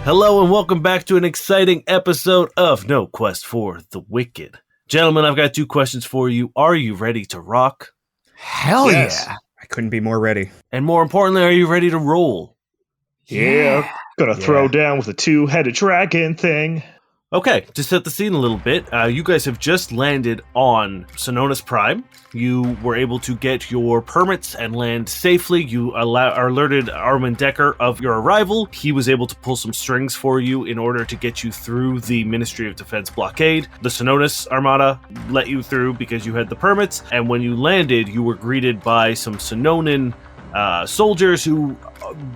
Hello and welcome back to an exciting episode of No Quest for the Wicked. Gentlemen, I've got 2 questions for you. Are you ready to rock? Hell yeah. I couldn't be more ready. And more importantly, are you ready to roll? Yeah. Gonna throw down with a 2-headed dragon thing. Okay, to set the scene a little bit, you guys have just landed on Sononis Prime. You were able to get your permits and land safely. You alerted Armin Decker of your arrival. He was able to pull some strings for you in order to get you through the Ministry of Defense blockade. The Sononis Armada let you through because you had the permits, and when you landed, you were greeted by some Sononan soldiers who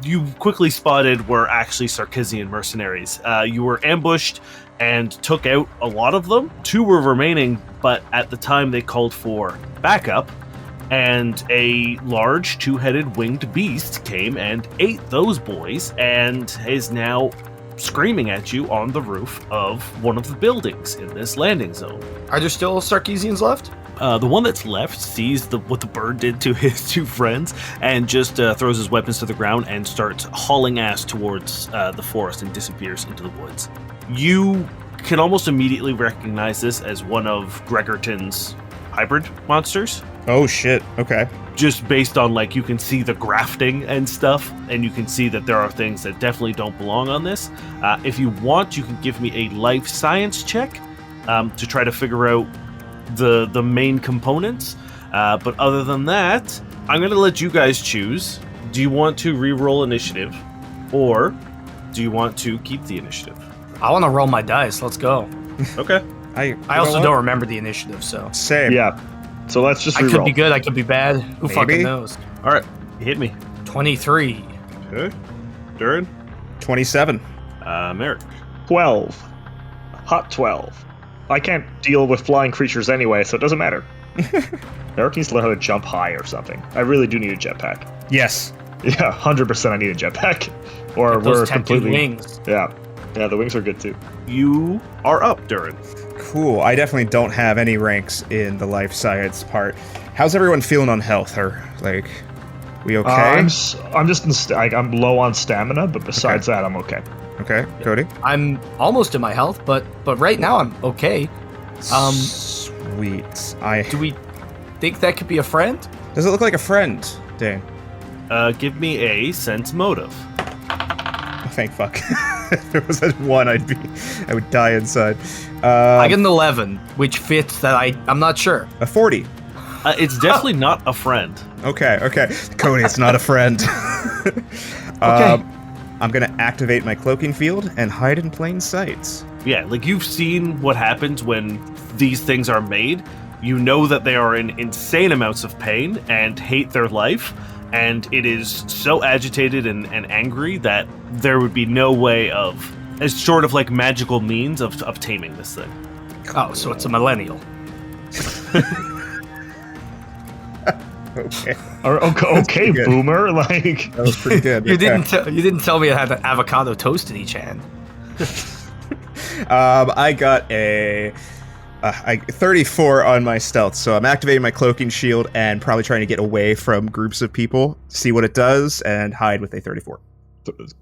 you quickly spotted were actually Sarkisian mercenaries. You were ambushed and took out a lot of them. 2 were remaining, but at the time they called for backup, and a large 2-headed winged beast came and ate those boys and is now screaming at you on the roof of one of the buildings in this landing zone. Are there still Sarkisians left? The one that's left sees what the bird did to his 2 friends and just throws his weapons to the ground and starts hauling ass towards the forest and disappears into the woods. You can almost immediately recognize this as one of Gregerton's hybrid monsters. Oh shit, okay. Just based on, you can see the grafting and stuff, and you can see that there are things that definitely don't belong on this. If you want, you can give me a life science check to try to figure out the main components. But other than that, I'm going to let you guys choose. Do you want to re-roll initiative, or do you want to keep the initiative? I want to roll my dice. Let's go. Okay. I also don't remember the initiative, so. Same. Yeah. So let's just I reroll. could be good, I could be bad. Who fucking knows? All right. Hit me. 23. Okay. Durrin? 27. Merrick? 12. Hot 12. I can't deal with flying creatures anyway, so it doesn't matter. Merrick needs to learn how to jump high or something. I really do need a jetpack. Yes. Yeah, 100% I need a jetpack. Or Get those we're tattooed completely... wings. Yeah. Yeah, the wings are good too. You are up, Durrin. Cool. I definitely don't have any ranks in the life science part. How's everyone feeling on health? Or, we okay? I'm just I'm low on stamina, but besides that, I'm okay. Okay, Cody? I'm almost in my health, but right now I'm okay. Sweet. Do we think that could be a friend? Does it look like a friend, Dane? Give me a sense motive. Oh, thank fuck. If it was a 1, I would die inside. I get an 11, which fits that I'm not sure. A 40. It's definitely not a friend. Okay. Cody, it's not a friend. Okay. I'm gonna activate my cloaking field and hide in plain sight. Yeah, you've seen what happens when these things are made. You know that they are in insane amounts of pain and hate their life, and it is so agitated and angry that there would be no way of, as short of magical means of taming this thing. Oh, so it's a millennial. Okay. Okay, boomer. That was pretty good. You Okay. didn't tell me I had an avocado toast in each hand. I got a 34 on my stealth, so I'm activating my cloaking shield and probably trying to get away from groups of people, see what it does, and hide with a 34.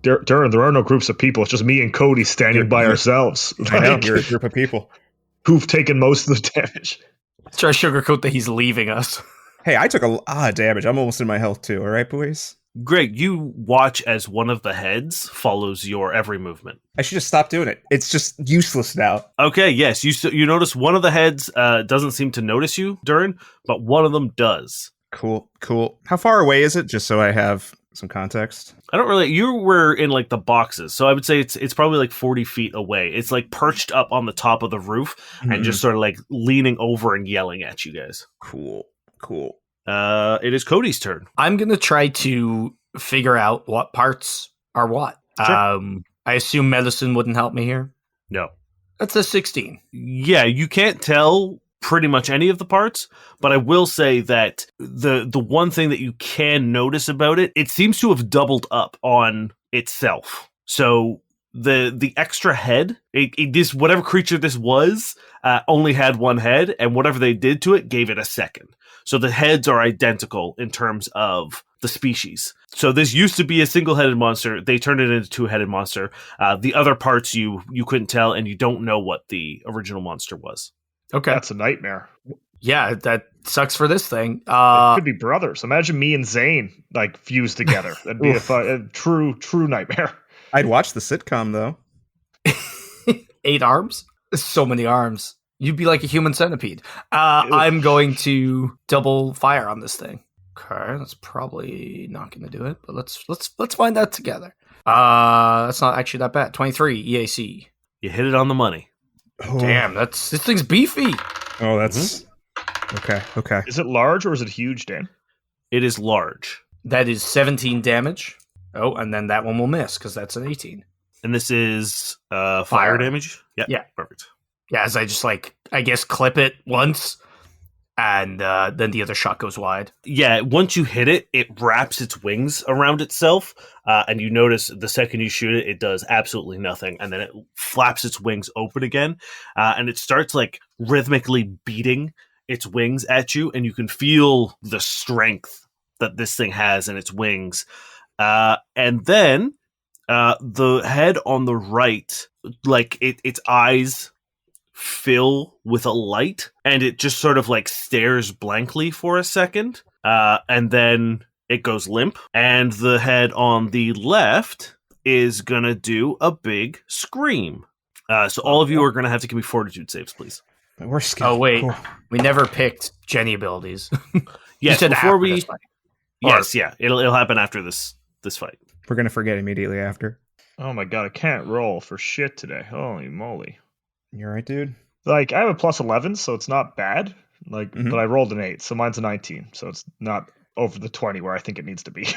Durrin, there are no groups of people. It's just me and Cody standing by ourselves. I know, you're a group of people. Who've taken most of the damage. Let's try to sugarcoat that he's leaving us. Hey, I took a lot of damage. I'm almost in my health too, alright, boys? Greg, you watch as one of the heads follows your every movement. I should just stop doing it. It's just useless now. Okay, yes, you notice one of the heads doesn't seem to notice you, Durrin, but one of them does. Cool. How far away is it, just so I have some context? I don't really. You were in the boxes, so I would say it's probably 40 feet away. It's perched up on the top of the roof and just sort of leaning over and yelling at you guys. Cool. It is Cody's turn. I'm going to try to figure out what parts are what. Sure. I assume medicine wouldn't help me here. No. That's a 16. Yeah, you can't tell pretty much any of the parts, but I will say that the one thing that you can notice about it seems to have doubled up on itself. So the extra head, this whatever creature this was, only had one head, and whatever they did to it gave it a second. So the heads are identical in terms of the species. So this used to be a single-headed monster. They turned it into a two-headed monster. The other parts you couldn't tell, and you don't know what the original monster was. Okay. That's a nightmare. Yeah, that sucks for this thing. It could be brothers. Imagine me and Zane like fused together. That'd be a true nightmare. I'd watch the sitcom though. 8 arms? So many arms. You'd be like a human centipede. I'm going to double fire on this thing. Okay, that's probably not going to do it, but let's find out together. That's not actually that bad. 23 EAC. You hit it on the money. Oh. Damn, this thing's beefy. Oh, that's okay. Is it large or is it huge, Dan? It is large. That is 17 damage. Oh, and then that one will miss because that's an 18. And this is fire Fire. damage? Yeah. Perfect. Yeah, as I just I guess clip it once, and then the other shot goes wide. Yeah, once you hit it, it wraps its wings around itself, and you notice the second you shoot it, it does absolutely nothing, and then it flaps its wings open again, and it starts like rhythmically beating its wings at you, and you can feel the strength that this thing has in its wings. And then the head on the right, like its eyes fill with a light, and it just sort of like stares blankly for a second, and then it goes limp. And the head on the left is gonna do a big scream. So all of you are gonna have to give me fortitude saves, please. We're scared. Oh wait, Cool. we never picked Jenny abilities. Yes, said before after we. this fight. Yes, yeah, it'll happen after this fight. We're gonna forget immediately after. Oh my god, I can't roll for shit today. Holy moly. You alright, dude? Like, I have a plus 11, so it's not bad. Like, Mhm. but I rolled an 8, so mine's a 19. So it's not over the 20 where I think it needs to be.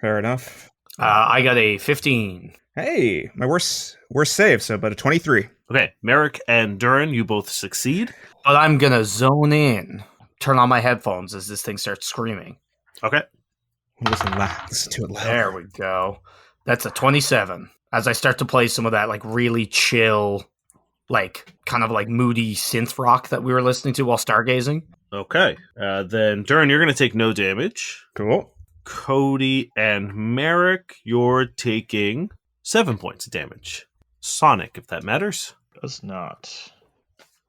Fair enough. I got a 15. Hey, my worst save, so about a 23. Okay, Merrick and Durrin, you both succeed. But I'm gonna zone in, turn on my headphones as this thing starts screaming. Okay. Listen to it loud. There we go. That's a 27. As I start to play some of that like really chill, like kind of like moody synth rock that we were listening to while stargazing. Okay. Then Durrin, you're gonna take no damage. Cool. Cody and Merrick, you're taking 7 points of damage. Sonic, if that matters. Does not.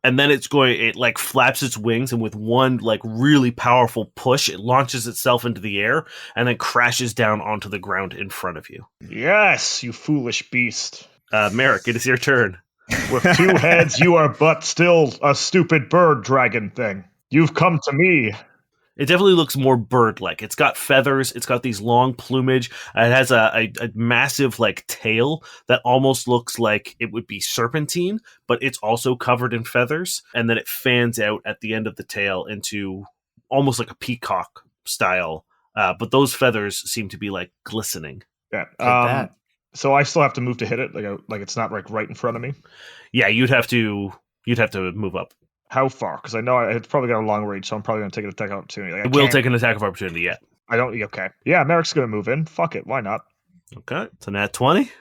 And then it like flaps its wings, and with one like really powerful push, it launches itself into the air and then crashes down onto the ground in front of you. Yes, you foolish beast. Merrick, it is your turn. With 2 heads, you are but still a stupid bird dragon thing. You've come to me. It definitely looks more bird-like. It's got feathers. It's got these long plumage. It has a massive like tail that almost looks like it would be serpentine, but it's also covered in feathers. And then it fans out at the end of the tail into almost like a peacock style. But those feathers seem to be like glistening. Yeah. Take that. So I still have to move to hit it, like it's not like right in front of me. Yeah, you'd have to move up. How far? Because I know it's probably got a long range, so I'm probably going to take an attack opportunity. Like, It will take an attack of opportunity. Yeah. I don't. Okay. Yeah, Merrick's going to move in. Fuck it. Why not? Okay. So nat 20.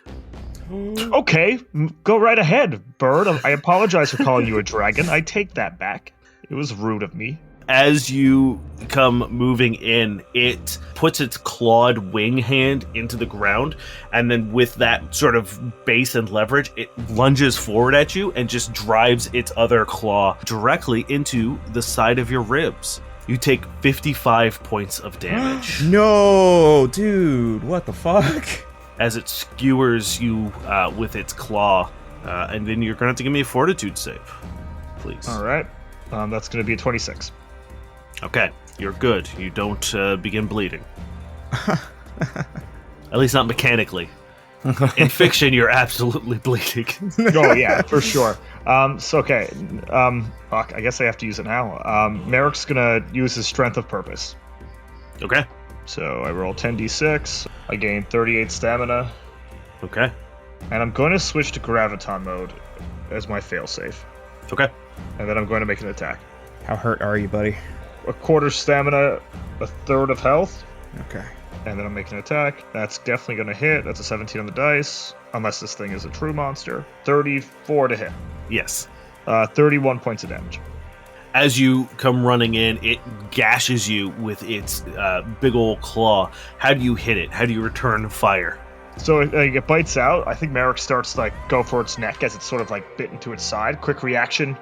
Okay, go right ahead, bird. I apologize for calling you a dragon. I take that back. It was rude of me. As you come moving in, it puts its clawed wing hand into the ground, and then with that sort of base and leverage, it lunges forward at you and just drives its other claw directly into the side of your ribs. You take 55 points of damage No, dude, what the fuck? as it skewers you with its claw, and then you're going to have to give me a fortitude save, please. All right. That's going to be a 26. Okay, you're good. You don't begin bleeding. At least not mechanically. In fiction, you're absolutely bleeding. Oh yeah, for sure. So okay. Fuck. I guess I have to use it now. Merrick's gonna use his strength of purpose. Okay. So I roll 10d6. I gain 38 stamina, Okay. and I'm going to switch to graviton mode as my failsafe. Okay. And then I'm going to make an attack. How hurt are you, buddy? A quarter stamina, a third of health. Okay. And then I'm making an attack. That's definitely going to hit. That's a 17 on the dice. Unless this thing is a true monster. 34 to hit. Yes. 31 points of damage. As you come running in, it gashes you with its big old claw. How do you hit it? How do you return fire? So it bites out. I think Merrick starts to go for its neck as it's sort of bit into its side. Quick reaction,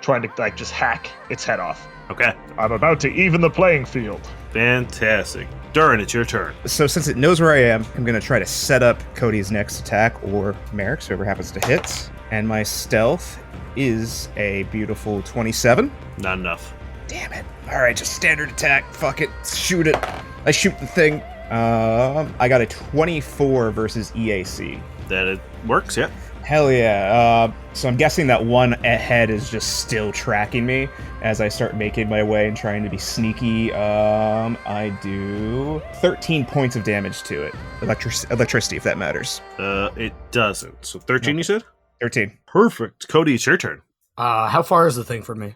trying to just hack its head off. Okay. I'm about to even the playing field. Fantastic. Durrin, it's your turn. So since it knows where I am, I'm going to try to set up Cody's next attack, or Merrick's, whoever happens to hit. And my stealth is a beautiful 27. Not enough. Damn it. All right, just standard attack. Fuck it. Shoot it. I shoot the thing. I got a 24 versus EAC. That it works, yeah. Hell yeah. So I'm guessing that one head is just still tracking me as I start making my way and trying to be sneaky. I do 13 points of damage to it. Electricity, if that matters. It doesn't. So 13, you said? 13. Perfect. Cody, it's your turn. How far is the thing from me?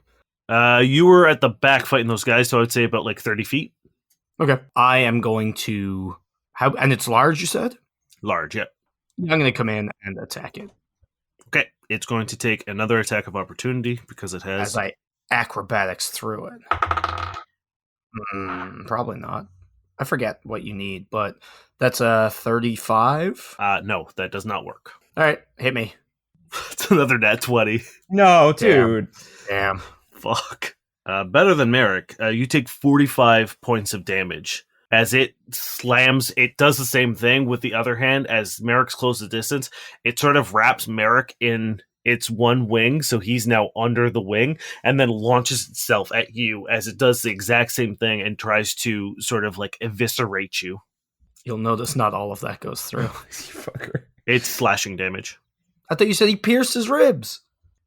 You were at the back fighting those guys, so I'd say about 30 feet. Okay. I am going to... And it's large, you said? Large, yeah. I'm going to come in and attack it. Okay. It's going to take another attack of opportunity because it has... As I acrobatics through it. Probably not. I forget what you need, but that's a 35. No, that does not work. All right, hit me. It's another nat 20. No, dude. Damn. Fuck. Better than Merrick. You take 45 points of damage. As it slams, it does the same thing with the other hand. As Merrick's close the distance, it sort of wraps Merrick in its one wing, so he's now under the wing, and then launches itself at you as it does the exact same thing and tries to sort of eviscerate you. You'll notice not all of that goes through. You fucker. It's slashing damage. I thought you said he pierced his ribs.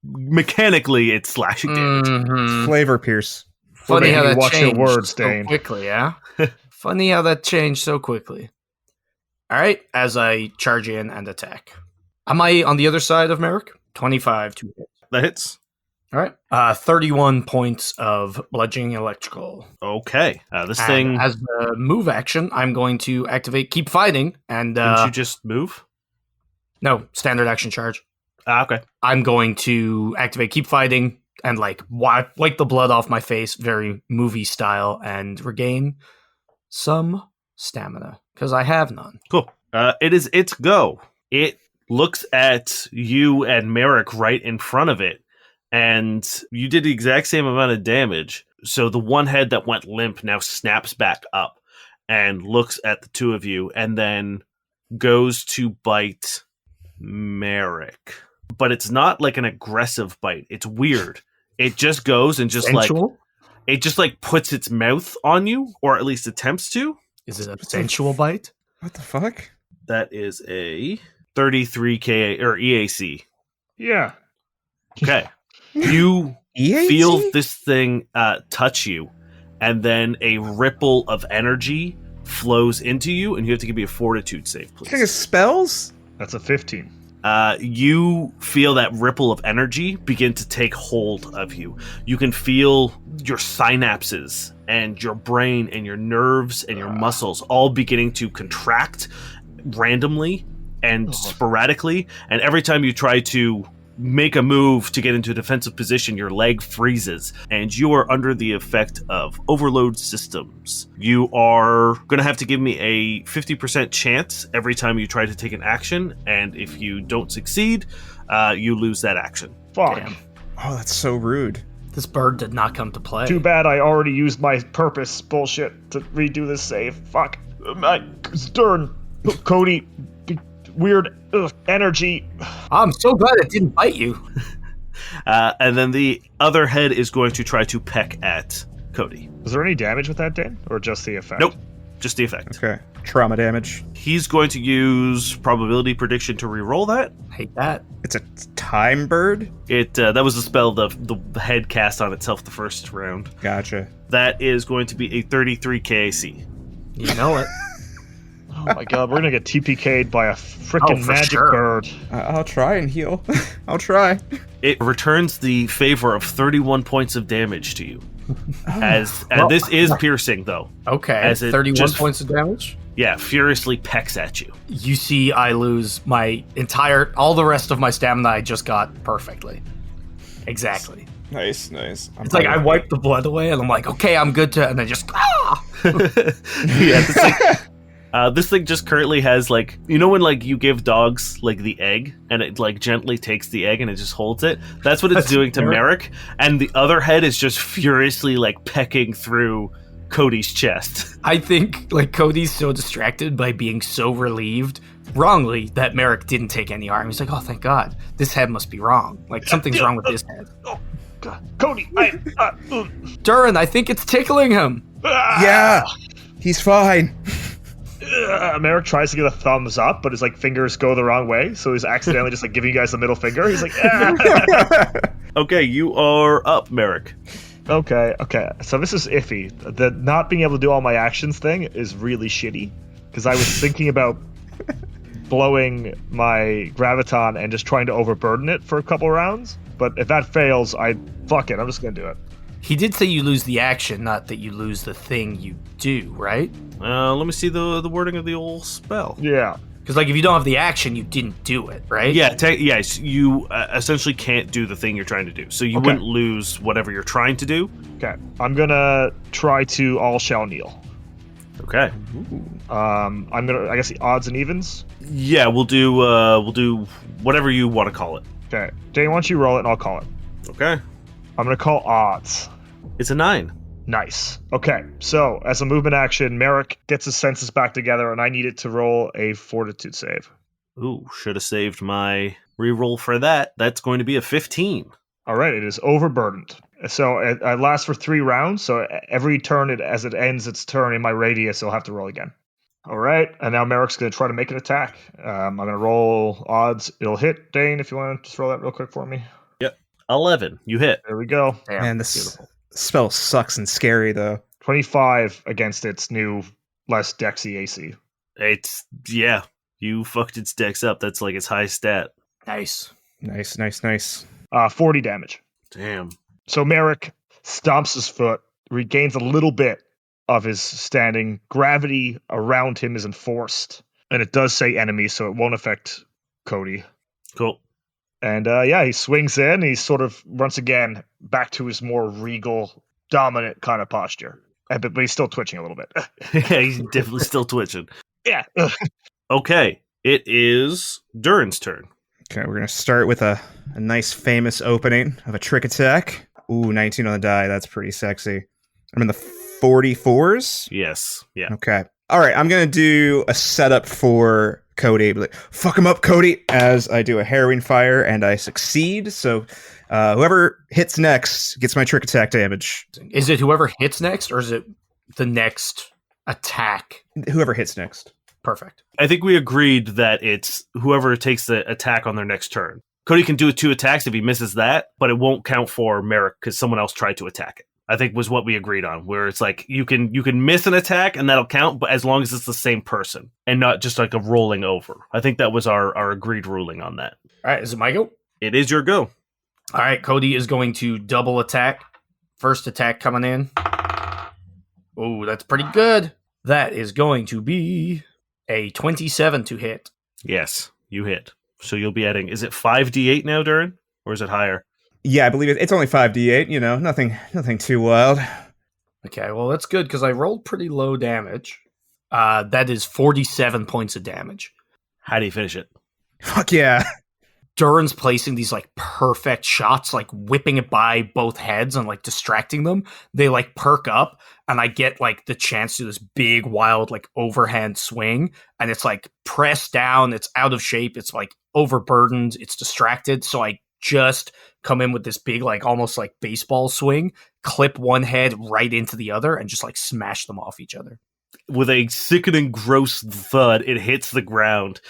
Mechanically, it's slashing damage. Mm-hmm. Flavor Pierce. Funny making how you that watch your changed words, so Dane. quickly, yeah? Funny how that changed so quickly. All right, as I charge in and attack. Am I on the other side of Merrick? 25 to hit. That hits. All right. 31 points of bludgeoning electrical. Okay. This And thing... as the move action, I'm going to activate Keep Fighting. And Didn't you just move? no, standard action charge. Okay. I'm going to activate Keep Fighting and wipe the blood off my face, very movie style, and regain some stamina because I have none. Cool. It is its go. It looks at you and Merrick right in front of it, and you did the exact same amount of damage. So the one head that went limp now snaps back up and looks at the two of you, and then goes to bite Merrick. But it's not an aggressive bite. It's weird. It just goes and just Sensual? it just puts its mouth on you, or at least attempts to. Is it a sensual bite? What the fuck? That is a 33 K or EAC. Yeah. Okay. You EAC? feel this thing touch you, and then a ripple of energy flows into you, and you have to give me a fortitude save, Thing please. is spells? That's a 15. You feel that ripple of energy begin to take hold of you. You can feel your synapses and your brain and your nerves and your muscles all beginning to contract randomly and sporadically. And every time you try to make a move to get into a defensive position, your leg freezes, and you are under the effect of overload systems. You are going to have to give me a 50% chance every time you try to take an action, and if you don't succeed, you lose that action. Fuck. Damn. Oh, that's so rude. This bird did not come to play. Too bad I already used my purpose bullshit to redo this save. Fuck. Stern. Cody. Weird energy. I'm so glad it didn't bite you. And then the other head is going to try to peck at Cody. Is there any damage with that, Dan? Or just the effect? Nope. Just the effect. Okay. Trauma damage. He's going to use probability prediction to re-roll that. Hate that. It's a time bird? It that was the spell the head cast on itself the first round. Gotcha. That is going to be a 33 KAC. You know it. Oh my god, we're gonna get TPK'd by a freaking for magic sure. bird. I'll try and heal. I'll try. It returns the favor of 31 points of damage to you. And this is piercing, though. Okay. As it 31 just- points of damage? furiously pecks at you. You see, I lose all the rest of my stamina I just got perfectly. Exactly. Nice. It's like I wipe the blood away, and I'm like, okay, I'm good to, and then just This thing just currently has like, you know when like you give dogs like the egg and it like gently takes the egg and it just holds it? That's what it's doing to Merrick, and the other head is just furiously like pecking through Cody's chest. I think like Cody's so distracted by being so relieved, wrongly, that Merrick didn't take any harm. He's like, oh, thank God, this head must be wrong. Like something's wrong with this head. Oh, God. Cody, Durrin, I think it's tickling him. Yeah, he's fine. Merrick tries to get a thumbs up, but his like fingers go the wrong way, so he's accidentally just like giving you guys the middle finger. He's like, Okay, you are up, Merrick. Okay. So this is iffy. The not being able to do all my actions thing is really shitty, because I was thinking about blowing my graviton and just trying to overburden it for a couple rounds. But if that fails, fuck it. I'm just gonna do it. He did say you lose the action, not that you lose the thing you do, right? Let me see the wording of the old spell. Yeah. Because like if you don't have the action, you didn't do it, right? Yeah, yes, you essentially can't do the thing you're trying to do. So you wouldn't lose whatever you're trying to do. Okay. I'm gonna try to all shall kneel. Okay. I'm gonna, I guess, the odds and evens. Yeah, we'll do whatever you want to call it. Okay. Dane, why don't you roll it and I'll call it. Okay. I'm gonna call odds. It's a 9. Nice. Okay, so as a movement action, Merrick gets his senses back together, and I need it to roll a fortitude save. Ooh, should have saved my reroll for that. That's going to be a 15. All right, it is overburdened. So it lasts for 3 rounds, so every turn as it ends its turn in my radius, it'll have to roll again. All right, and now Merrick's going to try to make an attack. I'm going to roll odds. It'll hit. Dane, if you want to just roll that real quick for me. Yep. 11. You hit. There we go. Damn, Man, this spell sucks and scary, though. 25 against its new, less Dexy AC. Yeah, you fucked its dex up. That's like its high stat. Nice. Nice. 40 damage. Damn. So Merrick stomps his foot, regains a little bit of his standing. Gravity around him is enforced. And it does say enemy, so it won't affect Cody. Cool. And he swings in. He's sort of, once again, back to his more regal, dominant kind of posture. But he's still twitching a little bit. Yeah, he's definitely still twitching. Yeah. Okay, it is Durrin's turn. Okay, we're going to start with a nice famous opening of a trick attack. Ooh, 19 on the die. That's pretty sexy. I'm in the 44s? Yes, yeah. Okay. All right, I'm going to do a setup for Cody. Like, fuck him up, Cody, as I do a harrowing fire, and I succeed. So whoever hits next gets my trick attack damage. Is it whoever hits next, or is it the next attack? Whoever hits next. Perfect. I think we agreed that it's whoever takes the attack on their next turn. Cody can do 2 attacks if he misses that, but it won't count for Merrick because someone else tried to attack it. I think was what we agreed on, where it's like you can miss an attack and that'll count, but as long as it's the same person and not just like a rolling over. I think that was our agreed ruling on that. All right, is it my go? It is your go. All right, Cody is going to double attack. First attack coming in. Oh, that's pretty good. That is going to be a 27 to hit. Yes, you hit. So you'll be adding, is it 5d8 now, Durrin? Or is it higher? Yeah, I believe it's only 5d8, nothing too wild. Okay, well, that's good because I rolled pretty low damage. That is 47 points of damage. How do you finish it? Fuck yeah. Durrin's placing these like perfect shots, like whipping it by both heads and like distracting them. They like perk up, and I get like the chance to do this big, wild, like overhand swing, and it's like pressed down, it's out of shape, it's like overburdened, it's distracted. So I just come in with this big, like almost like baseball swing, clip one head right into the other, and just like smash them off each other. With a sickening, gross thud, it hits the ground.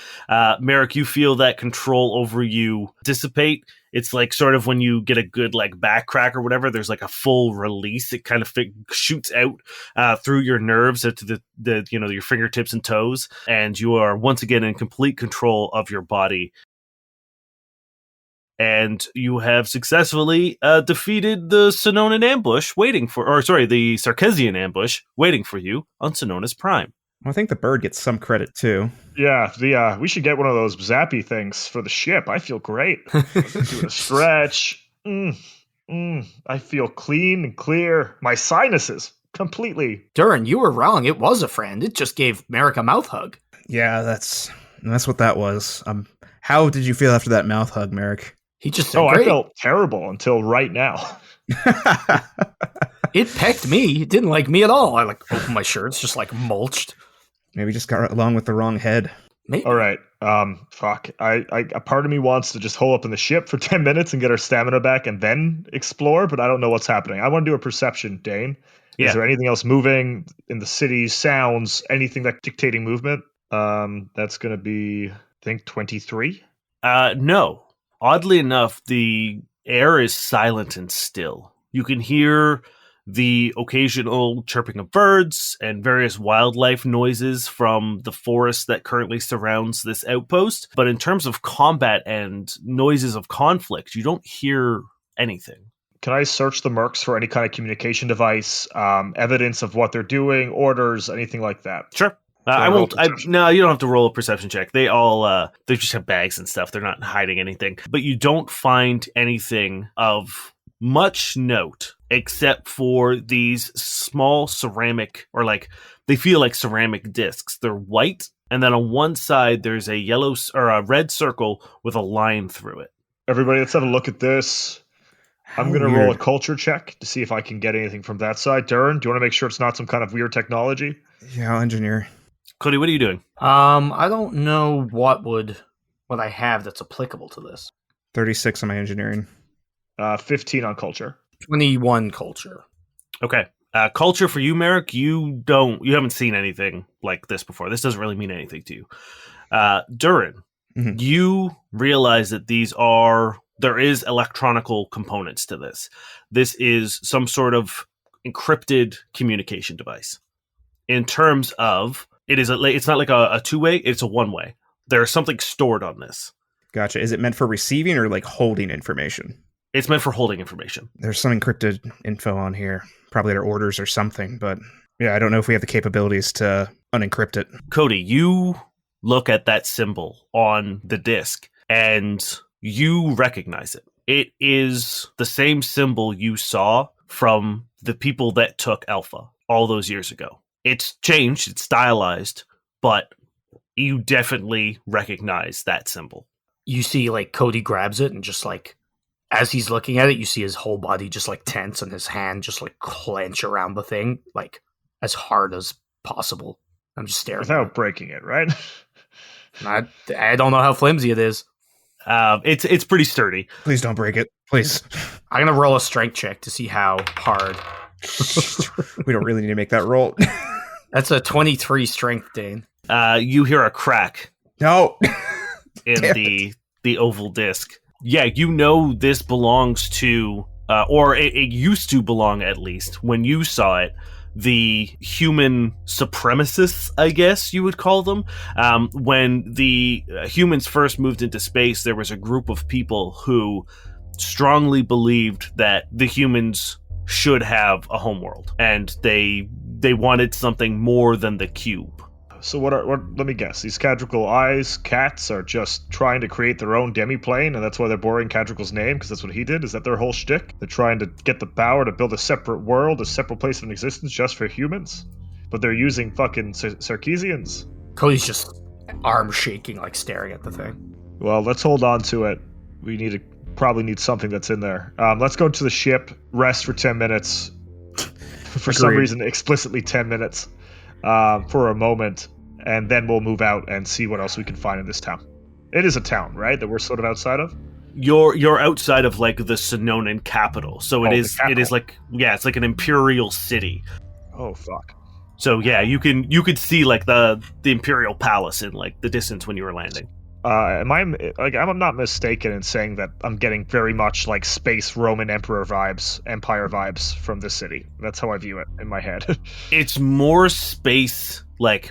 Merrick, you feel that control over you dissipate. It's like sort of when you get a good like back crack or whatever, there's like a full release. It kind of shoots out through your nerves to the your fingertips and toes, and you are once again in complete control of your body. And you have successfully defeated the Sonoran ambush the Sarkeesian ambush waiting for you on Sonona's Prime. I think the bird gets some credit too. Yeah, we should get one of those zappy things for the ship. I feel great. Doing a stretch. I feel clean and clear. My sinuses completely. Durrin, you were wrong. It was a friend. It just gave Merrick a mouth hug. Yeah, that's what that was. How did you feel after that mouth hug, Merrick? He just said, I great. felt terrible until right now. It pecked me. It didn't like me at all. I opened my shirt. It's just mulched. Maybe just got along with the wrong head. Maybe. All right. Fuck. A part of me wants to just hole up in the ship for 10 minutes and get our stamina back and then explore, but I don't know what's happening. I want to do a perception, Dane. Yeah. Is there anything else moving in the city? Sounds? Anything that's dictating movement? That's going to be, I think, 23. No. Oddly enough, the air is silent and still. You can hear the occasional chirping of birds and various wildlife noises from the forest that currently surrounds this outpost. But in terms of combat and noises of conflict, you don't hear anything. Can I search the mercs for any kind of communication device, evidence of what they're doing, orders, anything like that? Sure. I won't. No, you don't have to roll a perception check. They all they just have bags and stuff. They're not hiding anything. But you don't find anything of much note except for these small ceramic, or they feel like ceramic discs. They're white, and then on one side there's a yellow or a red circle with a line through it. Everybody, let's have a look at this. I'm going to roll a culture check to see if I can get anything from that side. Durrin, do you want to make sure it's not some kind of weird technology? Yeah, I'll engineer. Cody, what are you doing? I don't know what I have that's applicable to this. 36 on my engineering. 15 on culture. 21 culture. Okay. Culture for you, Merrick, you haven't seen anything like this before. This doesn't really mean anything to you. Durrin, you realize that there is electronical components to this. This is some sort of encrypted communication device. In terms of, it's not like a two-way, it's a one-way. There's something stored on this. Gotcha. Is it meant for receiving or holding information? It's meant for holding information. There's some encrypted info on here. Probably their orders or something, but yeah, I don't know if we have the capabilities to unencrypt it. Cody, you look at that symbol on the disc and you recognize it. It is the same symbol you saw from the people that took Alpha all those years ago. It's changed, it's stylized, but you definitely recognize that symbol. You see, Cody grabs it and just as he's looking at it, you see his whole body just tense and his hand just clench around the thing, as hard as possible. I'm just staring. Without breaking it, right? I don't know how flimsy it is. It's pretty sturdy. Please don't break it. Please. I'm going to roll a strength check to see how hard. We don't really need to make that roll. That's a 23 strength, Dane. You hear a crack. No. In the oval disc. Yeah, you know this belongs to, or it used to belong at least, when you saw it, the human supremacists, I guess you would call them. When the humans first moved into space, there was a group of people who strongly believed that the humans should have a homeworld, and they wanted something more than the cube. So what let me guess, these Cadrical eyes cats are just trying to create their own demi-plane, and that's why they're borrowing Cadrical's name, because that's what he did? Is that their whole shtick? They're trying to get the power to build a separate world, a separate place of existence just for humans? But they're using fucking Sarkeesians. Cody's just arm shaking, staring at the thing. Well, let's hold on to it. We probably need something that's in there. Let's go to the ship, rest for 10 minutes. For some reason, explicitly 10 minutes. For a moment, and then we'll move out and see what else we can find in this town. It is a town, right, that we're sort of outside of? You're outside of the Sonoran capital, so it is it's like an imperial city. Oh fuck. So yeah, you could see the imperial palace in the distance when you were landing. I'm not mistaken in saying that I'm getting very much space Roman Emperor vibes, Empire vibes from this city. That's how I view it in my head. It's more space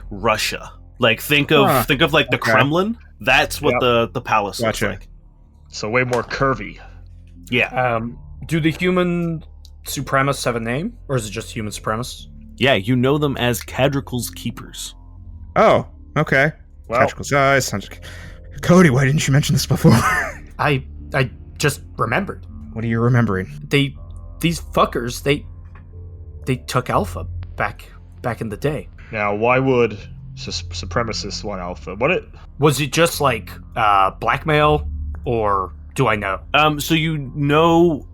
Russia. Think of the Kremlin. That's what the palace looks like. So way more curvy. Yeah. Do the human supremacists have a name, or is it just human supremacists? Yeah, you know them as Cadrical's Keepers. Oh, okay. Well, Tactical size. Cody, why didn't you mention this before? I just remembered. What are you remembering? These fuckers, they took Alpha back in the day. now why would supremacists want Alpha? Was it just like blackmail, or do I know? So you know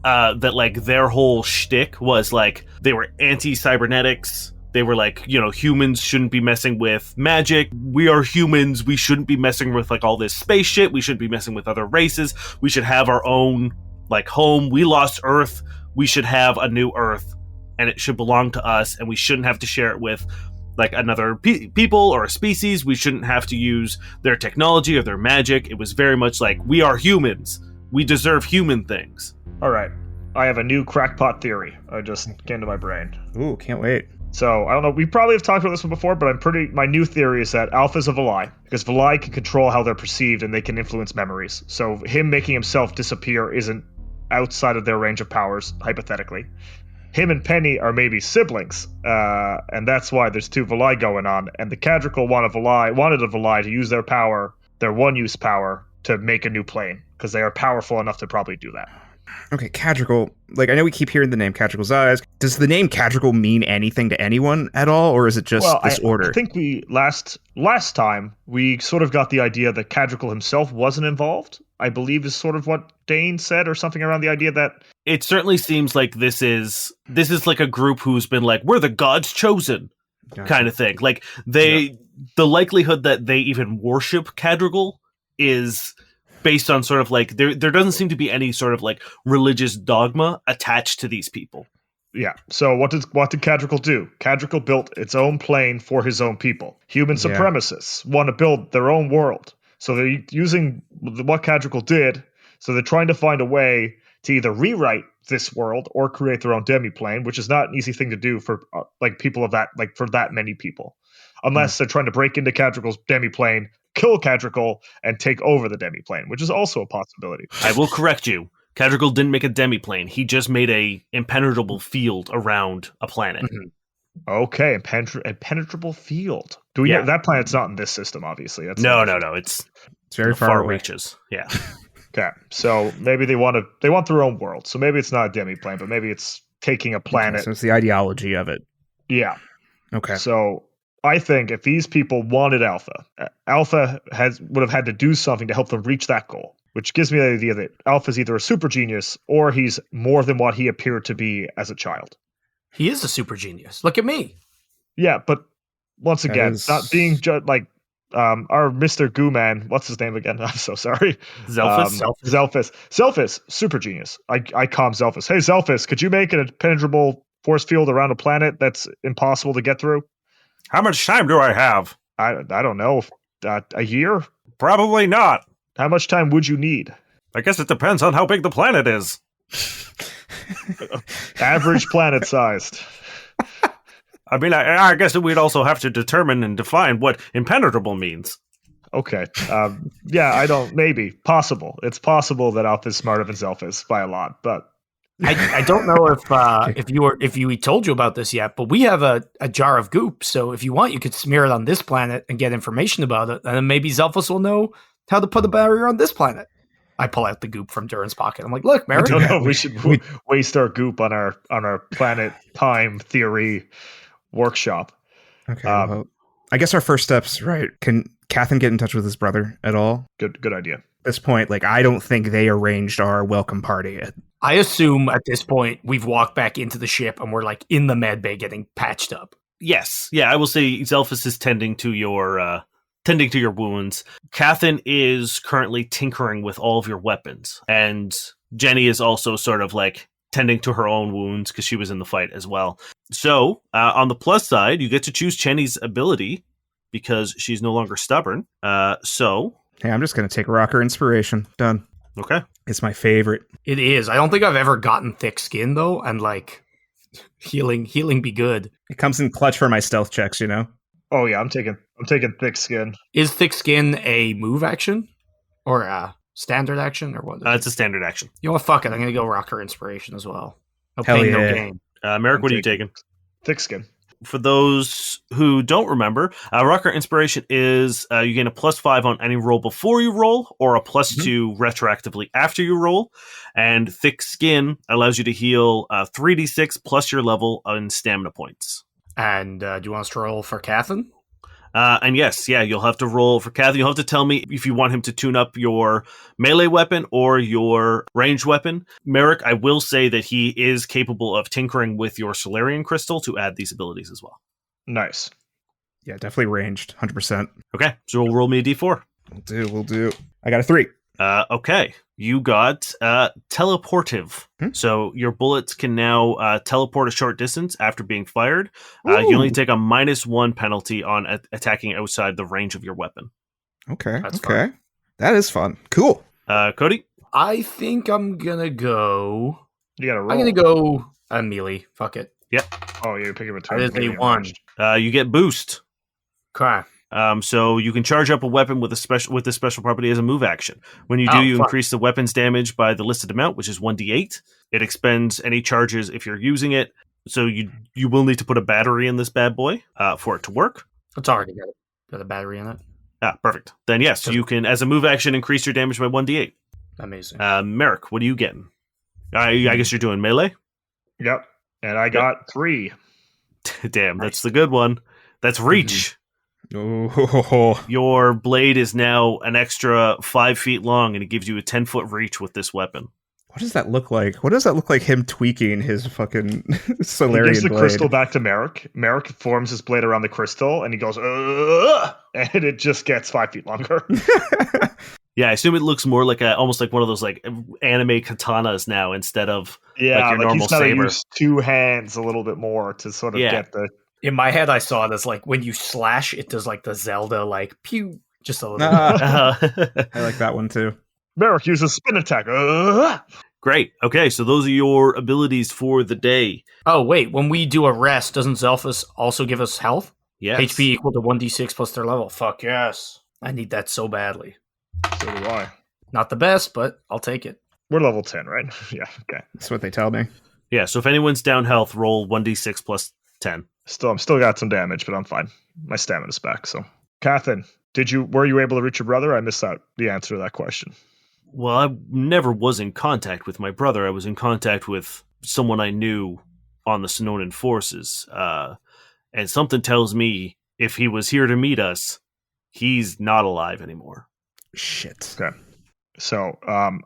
that like their whole shtick was like they were anti-cybernetics. They were like, humans shouldn't be messing with magic. We are humans. We shouldn't be messing with like all this space shit. We shouldn't be messing with other races. We should have our own like home. We lost Earth. We should have a new Earth, and it should belong to us. And we shouldn't have to share it with like another people or a species. We shouldn't have to use their technology or their magic. It was very much like, we are humans. We deserve human things. All right, I have a new crackpot theory. I just came to my brain. Ooh, can't wait. So, I don't know, we probably have talked about this one before, but my new theory is that Alpha's a Vilai, because Vilai can control how they're perceived and they can influence memories. So him making himself disappear isn't outside of their range of powers, hypothetically. Him and Penny are maybe siblings, and that's why there's two Vilai going on, and the Cadrical wanted a Vilai to use their power, their one-use power, to make a new plane, because they are powerful enough to probably do that. Okay, Cadrical. Like, I know we keep hearing the name Cadrical's Eyes. Does the name Cadrical mean anything to anyone at all, or is it just this order? I think we last time we sort of got the idea that Cadrical himself wasn't involved. I believe is sort of what Dane said, or something around the idea that It certainly seems like this is like a group who's been like, we're the gods chosen kind of thing. Like the likelihood that they even worship Cadrigal is based on sort of like there doesn't seem to be any sort of like religious dogma attached to these people. Yeah. So what did Cadrical do? Cadrical built its own plane for his own people. Human supremacists want to build their own world. So they're using what Cadrical did. So they're trying to find a way to either rewrite this world or create their own demi-plane, which is not an easy thing to do for like people of that, like for that many people. Unless they're trying to break into Cadrical's demi-plane, kill Cadrical, and take over the demi-plane, which is also a possibility. I will correct you. Cadrical didn't make a demi-plane. He just made a impenetrable field around a planet. Mm-hmm. Okay, impenetrable field. Do we know that planet's not in this system, obviously. That's no. It's very far away. reaches. Yeah. Okay, so maybe they want their own world. So maybe it's not a demi-plane, but maybe it's taking a planet. Okay, so it's the ideology of it. Yeah. Okay. So I think if these people wanted Alpha, Alpha would have had to do something to help them reach that goal, which gives me the idea that Alpha's either a super genius or he's more than what he appeared to be as a child. He is a super genius. Look at me. Yeah, but once again, not being like our Mr. Goo Man, what's his name again? I'm so sorry. Zelphus, super genius. I calm Zelphus. Hey, Zelphus, could you make an impenetrable force field around a planet that's impossible to get through? How much time do I have? I don't know. A year? Probably not. How much time would you need? I guess it depends on how big the planet is. Average planet sized. I mean, I guess we'd also have to determine and define what impenetrable means. Okay. Maybe. Possible. It's possible that Alpha is smarter than Zelf is by a lot, but I don't know if we told you about this yet, but we have a jar of goop. So if you want, you could smear it on this planet and get information about it, and then maybe Zelphus will know how to put a barrier on this planet. I pull out the goop from Durrin's pocket. I'm like, look, Merrick. I don't know. We should waste our goop on our planet time theory workshop. Okay. Well, I guess our first steps, right? Can Cathan get in touch with his brother at all? Good idea. At this point, like, I don't think they arranged our welcome party. I assume at this point we've walked back into the ship and we're like in the med bay getting patched up. Yes. Yeah, I will say Zelphus is tending to your wounds. Cathan is currently tinkering with all of your weapons. And Jenny is also sort of like tending to her own wounds because she was in the fight as well. So, on the plus side, you get to choose Jenny's ability because she's no longer stubborn. Hey, I'm just going to take Rocker Inspiration. Done. Okay. It's my favorite. It is. I don't think I've ever gotten thick skin, though, and like healing be good. It comes in clutch for my stealth checks, you know? Oh yeah, I'm taking thick skin. Is thick skin a move action or a standard action or what? It's a standard action. You know what? Fuck it. I'm gonna go Rocker Inspiration as well. No Hell pain, yeah. no gain. Merrick, what are you taking? Thick skin. for those who don't remember, Rocker Inspiration is you gain a +5 on any roll before you roll, or a +2 retroactively after you roll. And Thick Skin allows you to heal 3d6 plus your level in stamina points. And do you want us to roll for Cathan? And yes, you'll have to roll for Cathy. You'll have to tell me if you want him to tune up your melee weapon or your ranged weapon. Merrick, I will say that he is capable of tinkering with your Solarian Crystal to add these abilities as well. Nice. Yeah, definitely ranged, 100%. Okay, so we'll roll me a d4. We'll do. I got a 3. Okay, you got teleportive. So your bullets can now teleport a short distance after being fired. You only take a -1 penalty on attacking outside the range of your weapon. Okay, That's okay. fun. That is fun. Cool. Cody? I think I'm gonna go. You got to roll. I'm gonna go melee. Fuck it. Oh, you're picking between. That is a melee and 1. ranged. You get boost. Okay. So you can charge up a weapon with this special property as a move action. When you do, you fun. increase the weapon's damage by the listed amount, which is 1d8. It expends any charges if you're using it. So you will need to put a battery in this bad boy for it to work. It's already got a battery in it. Perfect. Then yes, you can, as a move action, increase your damage by 1d8. Amazing. Merrick, what are you getting? I guess you're doing melee? Yep. And I got 3. Damn, that's the good one. That's reach. Oh, Your blade is now an extra 5 feet long, and it gives you a 10-foot reach with this weapon. what does that look like? What does that look like? Him tweaking his fucking He Solarian gives the blade. crystal back to Merrick. Merrick forms his blade around the crystal, and he goes, "Ugh!" And it just gets 5 feet longer. Yeah, I assume it looks more like almost like one of those like anime katanas now instead of Yeah, like your normal he's gotta saber. use 2 hands a little bit more to sort of get the. In my head, I saw it as like when you slash, it does like the Zelda like pew, just a little. Ah, I like that one too. Merrick uses spin attack. Ugh! Great. Okay, so those are your abilities for the day. Oh wait, when we do a rest, doesn't Zelphus also give us health? Yes. HP equal to 1d6 plus their level. Fuck yes, I need that so badly. So do I. Not the best, but I'll take it. We're level 10, right? Yeah, okay. That's what they tell me. Yeah, so if anyone's down health, roll 1d6 plus 10. I'm still got some damage, but I'm fine. My stamina's back, so. Cathan, were you able to reach your brother? I missed out the answer to that question. Well, I never was in contact with my brother. I was in contact with someone I knew on the Sonoran forces. And something tells me if he was here to meet us, he's not alive anymore. Shit. Okay. So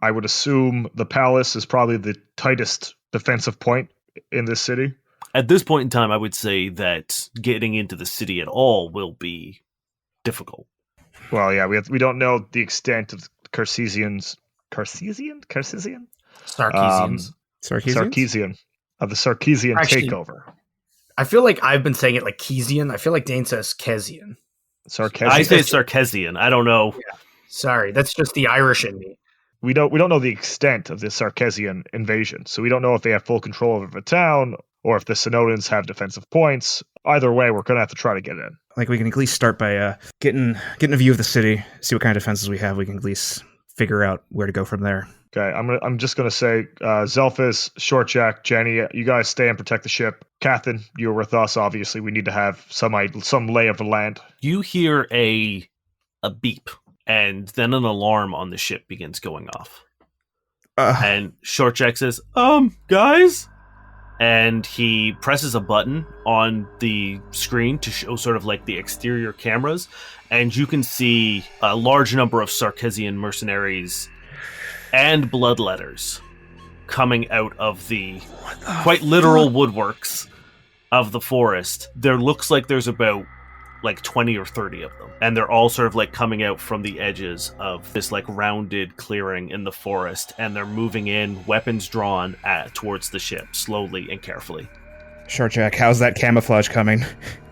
I would assume the palace is probably the tightest defensive point in this city. At this point in time, I would say that getting into the city at all will be difficult. Well, yeah, we don't know the extent of Cartesian Sarkeesians. Sarkeesians? Of the Sarkeesian Actually, takeover. I feel like I've been saying it like Keesian. I feel like Dane says Kesian. Sarkeesian. I say Sarkeesian. I don't know. Yeah. Sorry, that's just the Irish in me. We don't know the extent of the Sarkeesian invasion, so we don't know if they have full control over the town or if the Sonodans have defensive points. Either way, we're gonna have to try to get in. Like, we can at least start by getting a view of the city, see what kind of defenses we have. We can at least figure out where to go from there. Okay, I'm just gonna say, Zelphus, Shortjack, Jenny, you guys stay and protect the ship. Cathan, you're with us. Obviously, we need to have some lay of the land. You hear a beep, and then an alarm on the ship begins going off. And Shortjack says, guys? And he presses a button on the screen to show sort of like the exterior cameras, and you can see a large number of Sarkeesian mercenaries and bloodletters coming out of the quite literal woodworks of the forest. There looks like there's about like 20 or 30 of them, and they're all sort of like coming out from the edges of this like rounded clearing in the forest, and they're moving in, weapons drawn towards the ship slowly and carefully. Shortjack, how's that camouflage coming?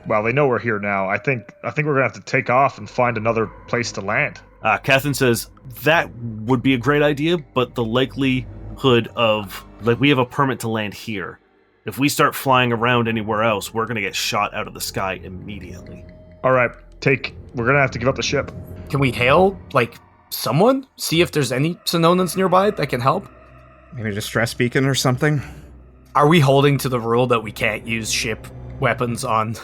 Well, they know we're here now. I think we're gonna have to take off and find another place to land. Catherine says that would be a great idea, but the likelihood of like we have a permit to land here. If we start flying around anywhere else, we're gonna get shot out of the sky immediately. All right, we're gonna have to give up the ship. Can we hail like someone? See if there's any Sononans nearby that can help? Maybe a distress beacon or something? Are we holding to the rule that we can't use ship weapons on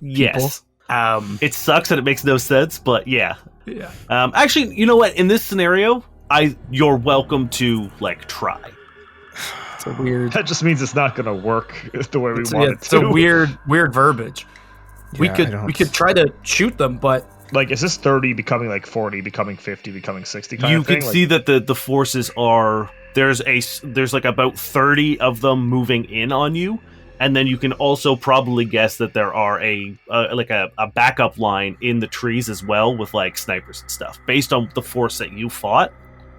Yes. people. It sucks and it makes no sense, but yeah. Yeah. Actually, you know what? In this scenario, you're welcome to like try. It's a weird. That just means it's not going to work the way we want it It's to. a weird verbiage. We Yeah, could try to shoot them, but Like, is this 30 becoming like 40, becoming 50, becoming 60 kind You of thing? can see that the forces are there's like about 30 of them moving in on you, and then you can also probably guess that there are a backup line in the trees as well with like snipers and stuff. Based on the force that you fought,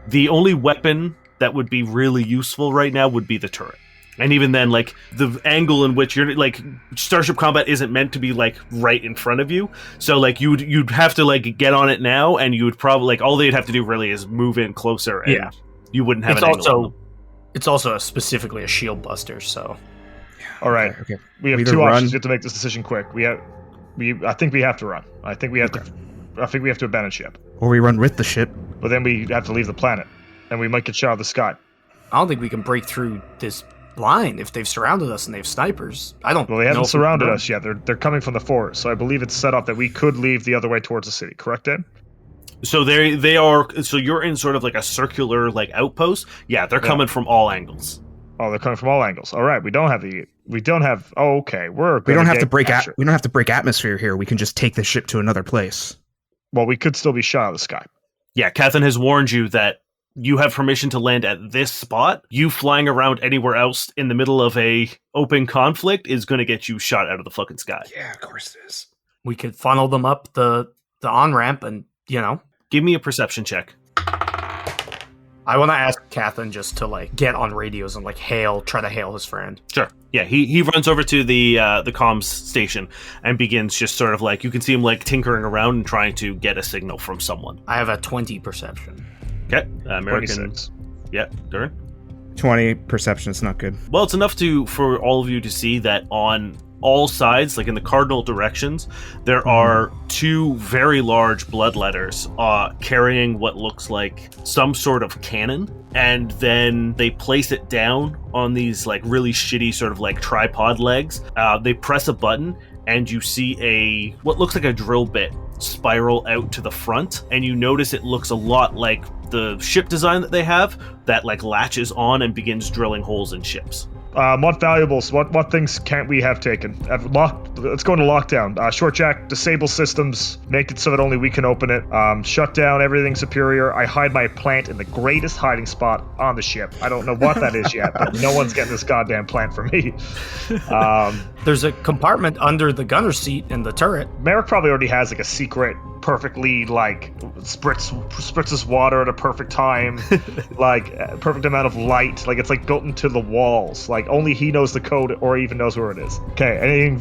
the only weapon that would be really useful right now would be the turret. And even then, like, the angle in which you're, like, Starship Combat isn't meant to be, like, right in front of you. So, like, you'd have to, like, get on it now, and you would probably, like, all they'd have to do really is move in closer, and you wouldn't have an angle on them. It's also specifically a shield buster, so... All right. Okay. We have Either two run- options. We have to make this decision quick. I think we have to run. I think we have to abandon ship. Or we run with the ship. But then we have to leave the planet. And we might get shot out of the sky. I don't think we can break through this line if they've surrounded us and they have snipers. I don't Well, they know haven't if we surrounded can. us yet. They're coming from the forest. So I believe it's set up that we could leave the other way towards the city. Correct, Ed? So they are. So you're in sort of like a circular like outpost. Yeah, they're coming from all angles. Oh, they're coming from all angles. All right. We don't have. Oh, okay. We don't have to break we don't have to break atmosphere here. We can just take the ship to another place. Well, we could still be shot out of the sky. Yeah, Cathan has warned you that you have permission to land at this spot. You flying around anywhere else in the middle of a open conflict is going to get you shot out of the fucking sky. Yeah, of course it is. We could funnel them up the on-ramp and, Give me a perception check. I want to ask Cathan just to, like, get on radios and, like, try to hail his friend. Sure. Yeah, he runs over to the comms station and begins just sort of like, you can see him like tinkering around and trying to get a signal from someone. I have a 20 perception. Okay. American. 26. Yeah, Durrin. 20 perception is not good. Well, it's enough for all of you to see that on all sides, like in the cardinal directions, there are two very large bloodletters carrying what looks like some sort of cannon, and then they place it down on these like really shitty sort of like tripod legs. They press a button, and you see what looks like a drill bit spiral out to the front, and you notice it looks a lot like the ship design that they have that like latches on and begins drilling holes in ships. What valuables? What things can't we have taken? Let's go into lockdown. Short jack, disable systems, make it so that only we can open it. Shut down everything superior. I hide my plant in the greatest hiding spot on the ship. I don't know what that is yet, but no one's getting this goddamn plant from me. There's a compartment under the gunner seat in the turret. Merrick probably already has like a secret, perfectly like spritzes water at a perfect time, like a perfect amount of light. Like it's like built into the walls. Like only he knows the code or even knows where it is. Okay,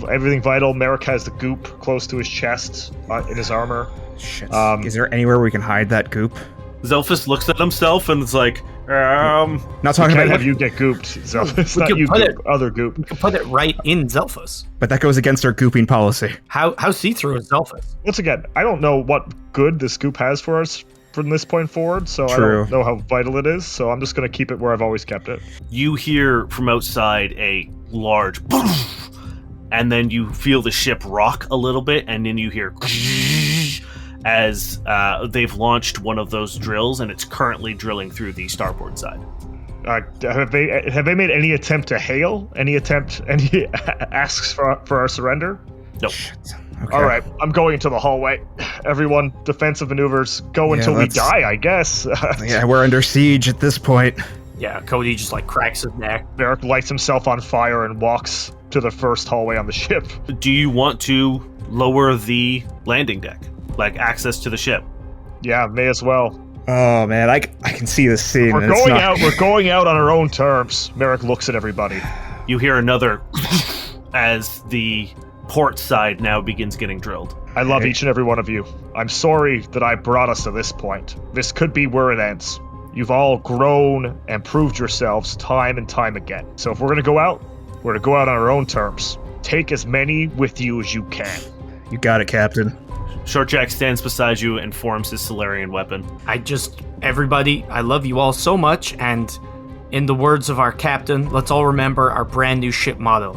everything vital. Merrick has the goop close to his chest in his armor. Shit. Is there anywhere we can hide that goop? Zelphus looks at himself and it's like, Not talking Can't about have you get gooped, Zelphus. Not could you put goop, other goop. We could put it right in Zelphus. but that goes against our gooping policy. How see-through is Zelphus? Once again, I don't know what good this goop has for us from this point forward, so I True. don't know how vital it is, so I'm just going to keep it where I've always kept it. you hear from outside a large boom, and then you feel the ship rock a little bit, and then you hear as they've launched one of those drills, and it's currently drilling through the starboard side. Have they made any attempt to hail? Any asks for our surrender? Nope. Shit. Okay. All right, I'm going into the hallway. Everyone, defensive maneuvers. Go until we let's- die, I guess. Yeah, we're under siege at this point. Yeah, Cody just like cracks his neck. Merrick lights himself on fire and walks to the first hallway on the ship. Do you want to lower the landing deck, like access to the ship? Yeah, may as well. Oh man, I can see this scene. We're and it's going not- out. We're going out on our own terms. Merrick looks at everybody. You hear another as the port side now begins getting drilled. I love Okay. each and every one of you. I'm sorry that I brought us to this point. This could be where it ends. You've all grown and proved yourselves time and time again. So if we're going to go out, we're going to go out on our own terms. Take as many with you as you can. You got it, Captain. Short Jack stands beside you and forms his Solarian weapon. Everybody, I love you all so much, and in the words of our captain, let's all remember our brand new ship motto.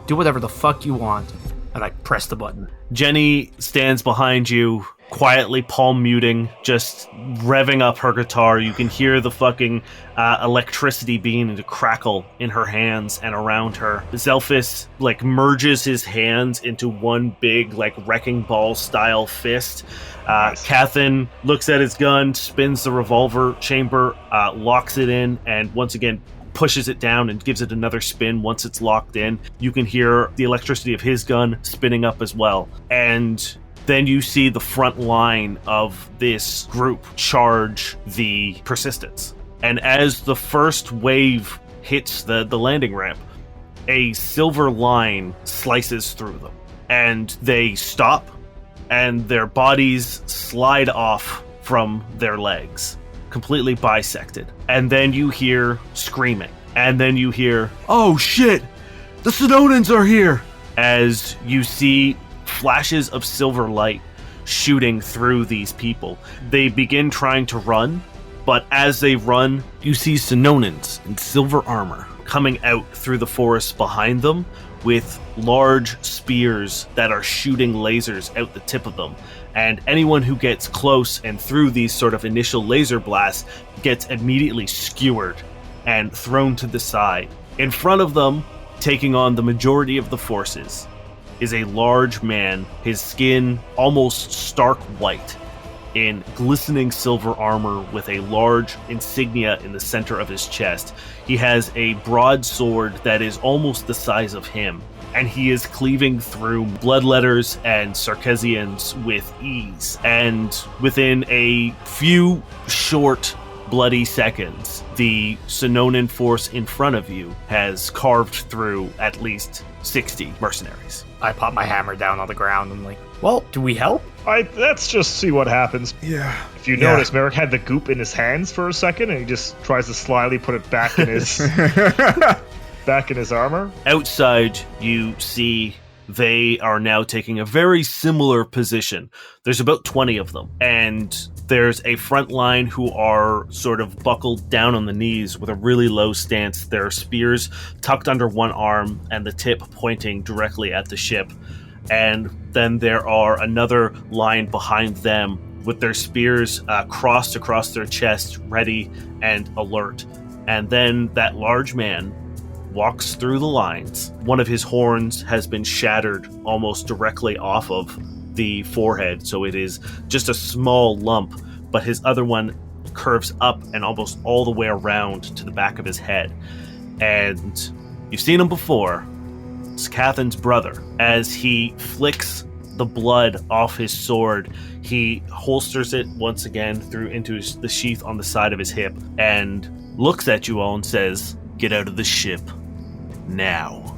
Do whatever the fuck you want. And I press the button. Jenny stands behind you, quietly palm muting, just revving up her guitar. You can hear the fucking electricity beginning to crackle in her hands and around her. Zelphus, merges his hands into one big, wrecking ball style fist. Nice. Cathan looks at his gun, spins the revolver chamber, locks it in, and once again pushes it down and gives it another spin. Once it's locked in, you can hear the electricity of his gun spinning up as well. And then you see the front line of this group charge the Persistence. And as the first wave hits the landing ramp, a silver line slices through them. And they stop, and their bodies slide off from their legs, completely bisected. And then you hear screaming. And then you hear, "Oh shit! The Sononans are here!" As you see flashes of silver light shooting through these people. They begin trying to run, but as they run, you see Sononans in silver armor coming out through the forest behind them with large spears that are shooting lasers out the tip of them. And anyone who gets close and through these sort of initial laser blasts gets immediately skewered and thrown to the side. In front of them, taking on the majority of the forces, is a large man, his skin almost stark white, in glistening silver armor with a large insignia in the center of his chest. He has a broadsword that is almost the size of him, and he is cleaving through bloodletters and Sarkeesians with ease. And within a few short, bloody seconds, the Sononan force in front of you has carved through at least 60 mercenaries. I pop my hammer down on the ground and well, do we help? Let's just see what happens. Yeah. If you notice, Merrick had the goop in his hands for a second, and he just tries to slyly put it back in his back in his armor. Outside, you see they are now taking a very similar position. There's about 20 of them, and there's a front line who are sort of buckled down on the knees with a really low stance. Their spears tucked under one arm and the tip pointing directly at the ship. And then there are another line behind them with their spears crossed across their chest, ready and alert. And then that large man walks through the lines. One of his horns has been shattered almost directly off of the forehead, so it is just a small lump, but his other one curves up and almost all the way around to the back of his head. And you've seen him before. It's Cathan's brother. As he flicks the blood off his sword, he holsters it once again through into the sheath on the side of his hip and looks at you all and says, "Get out of the ship now."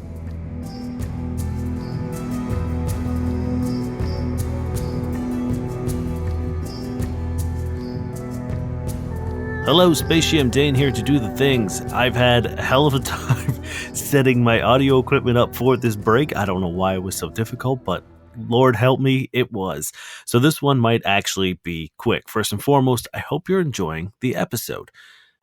Hello, Spaceship Dane here to do the things. I've had a hell of a time setting my audio equipment up for this break. I don't know why it was so difficult, but Lord help me, it was. So this one might actually be quick. First and foremost, I hope you're enjoying the episode.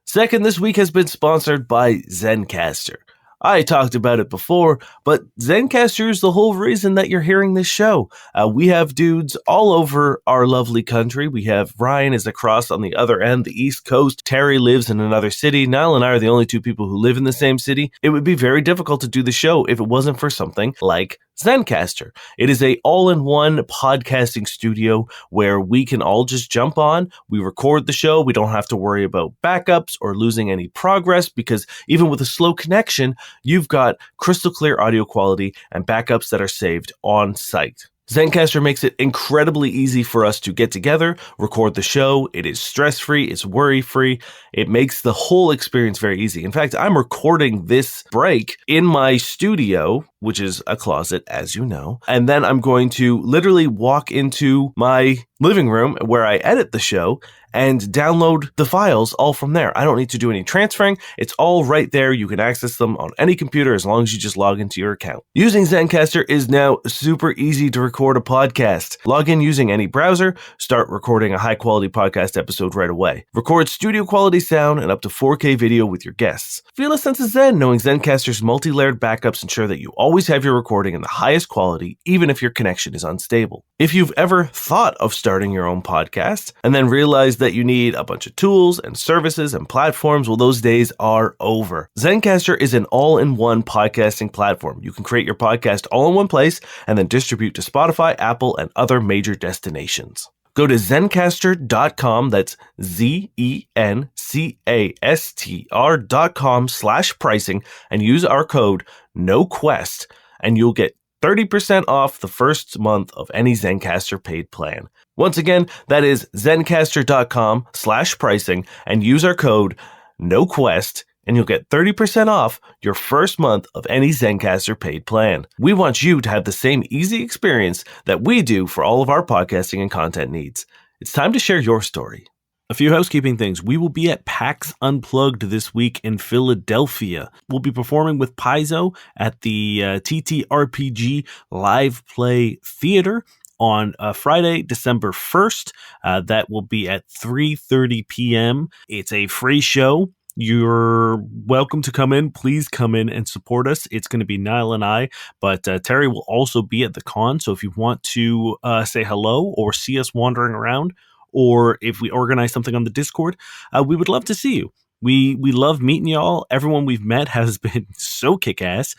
Second, this week has been sponsored by Zencastr. I talked about it before, but Zencastr is the whole reason that you're hearing this show. We have dudes all over our lovely country. We have Ryan is across on the other end, the East Coast. Terry lives in another city. Niall and I are the only two people who live in the same city. It would be very difficult to do the show if it wasn't for something like Zencastr. It is a all-in-one podcasting studio where we can all just jump on. We record the show. We don't have to worry about backups or losing any progress because even with a slow connection, you've got crystal clear audio quality and backups that are saved on site. Zencastr makes it incredibly easy for us to get together, record the show. It is stress-free, it's worry-free. It makes the whole experience very easy. In fact, I'm recording this break in my studio, which is a closet, as you know. And then I'm going to literally walk into my living room where I edit the show and download the files all from there. I don't need to do any transferring. It's all right there. You can access them on any computer as long as you just log into your account. Using Zencastr is now super easy to record a podcast. Log in using any browser, start recording a high-quality podcast episode right away. Record studio-quality sound and up to 4K video with your guests. Feel a sense of zen knowing Zencastr's multi-layered backups ensure that you always have your recording in the highest quality, even if your connection is unstable. If you've ever thought of starting your own podcast and then realized that you need a bunch of tools and services and platforms, well, those days are over. Zencastr is an all-in-one podcasting platform. You can create your podcast all in one place and then distribute to Spotify, Apple, and other major destinations. Go to zencastr.com, that's zencastr.com/pricing, and use our code NOQUEST, and you'll get 30% off the first month of any Zencastr paid plan. Once again, that is zencastr.com/pricing, and use our code NOQUEST, and you'll get 30% off your first month of any Zencastr paid plan. We want you to have the same easy experience that we do for all of our podcasting and content needs. It's time to share your story. A few housekeeping things. We will be at PAX Unplugged this week in Philadelphia. We'll be performing with Paizo at the TTRPG Live Play Theater on Friday, December 1st. That will be at 3:30 p.m. It's a free show. You're welcome to come in. Please come in and support us. It's going to be Niall and I, but Terry will also be at the con. So if you want to say hello or see us wandering around, or if we organize something on the Discord, we would love to see you. We love meeting y'all. Everyone we've met has been so kick-ass.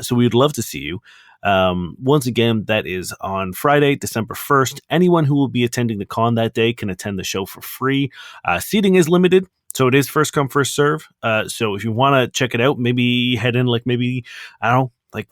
So we would love to see you. Once again, that is on Friday, December 1st. Anyone who will be attending the con that day can attend the show for free. Seating is limited. So it is first come, first serve. So if you want to check it out, maybe head in maybe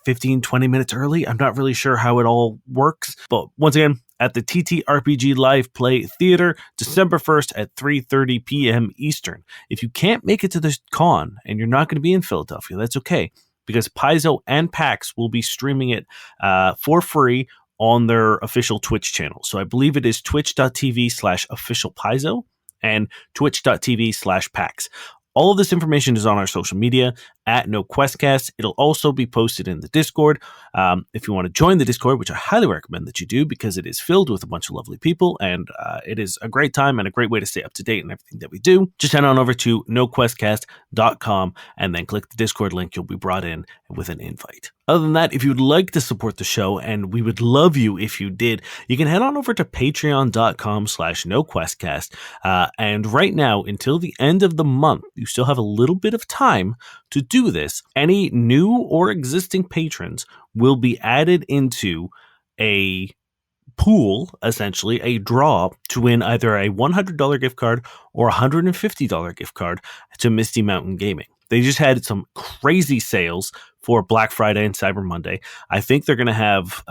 15, 20 minutes early. I'm not really sure how it all works. But once again, at the TTRPG Live Play Theater, December 1st at 3:30 p.m. Eastern. If you can't make it to the con and you're not going to be in Philadelphia, that's okay. Because Paizo and PAX will be streaming it for free on their official Twitch channel. So I believe it is twitch.tv/officialpaizo and twitch.tv/PAX. All of this information is on our social media at NoQuestcast. It'll also be posted in the Discord. If you want to join the Discord, which I highly recommend that you do because it is filled with a bunch of lovely people and it is a great time and a great way to stay up to date on everything that we do. Just head on over to noquestcast.com and then click the Discord link. You'll be brought in with an invite. Other than that, if you'd like to support the show, and we would love you if you did, you can head on over to patreon.com/noquestcast. And right now, until the end of the month, you still have a little bit of time to do this. Any new or existing patrons will be added into a pool, essentially a draw, to win either a $100 gift card or a $150 gift card to Misty Mountain Gaming. They just had some crazy sales for Black Friday and Cyber Monday. I think they're going to have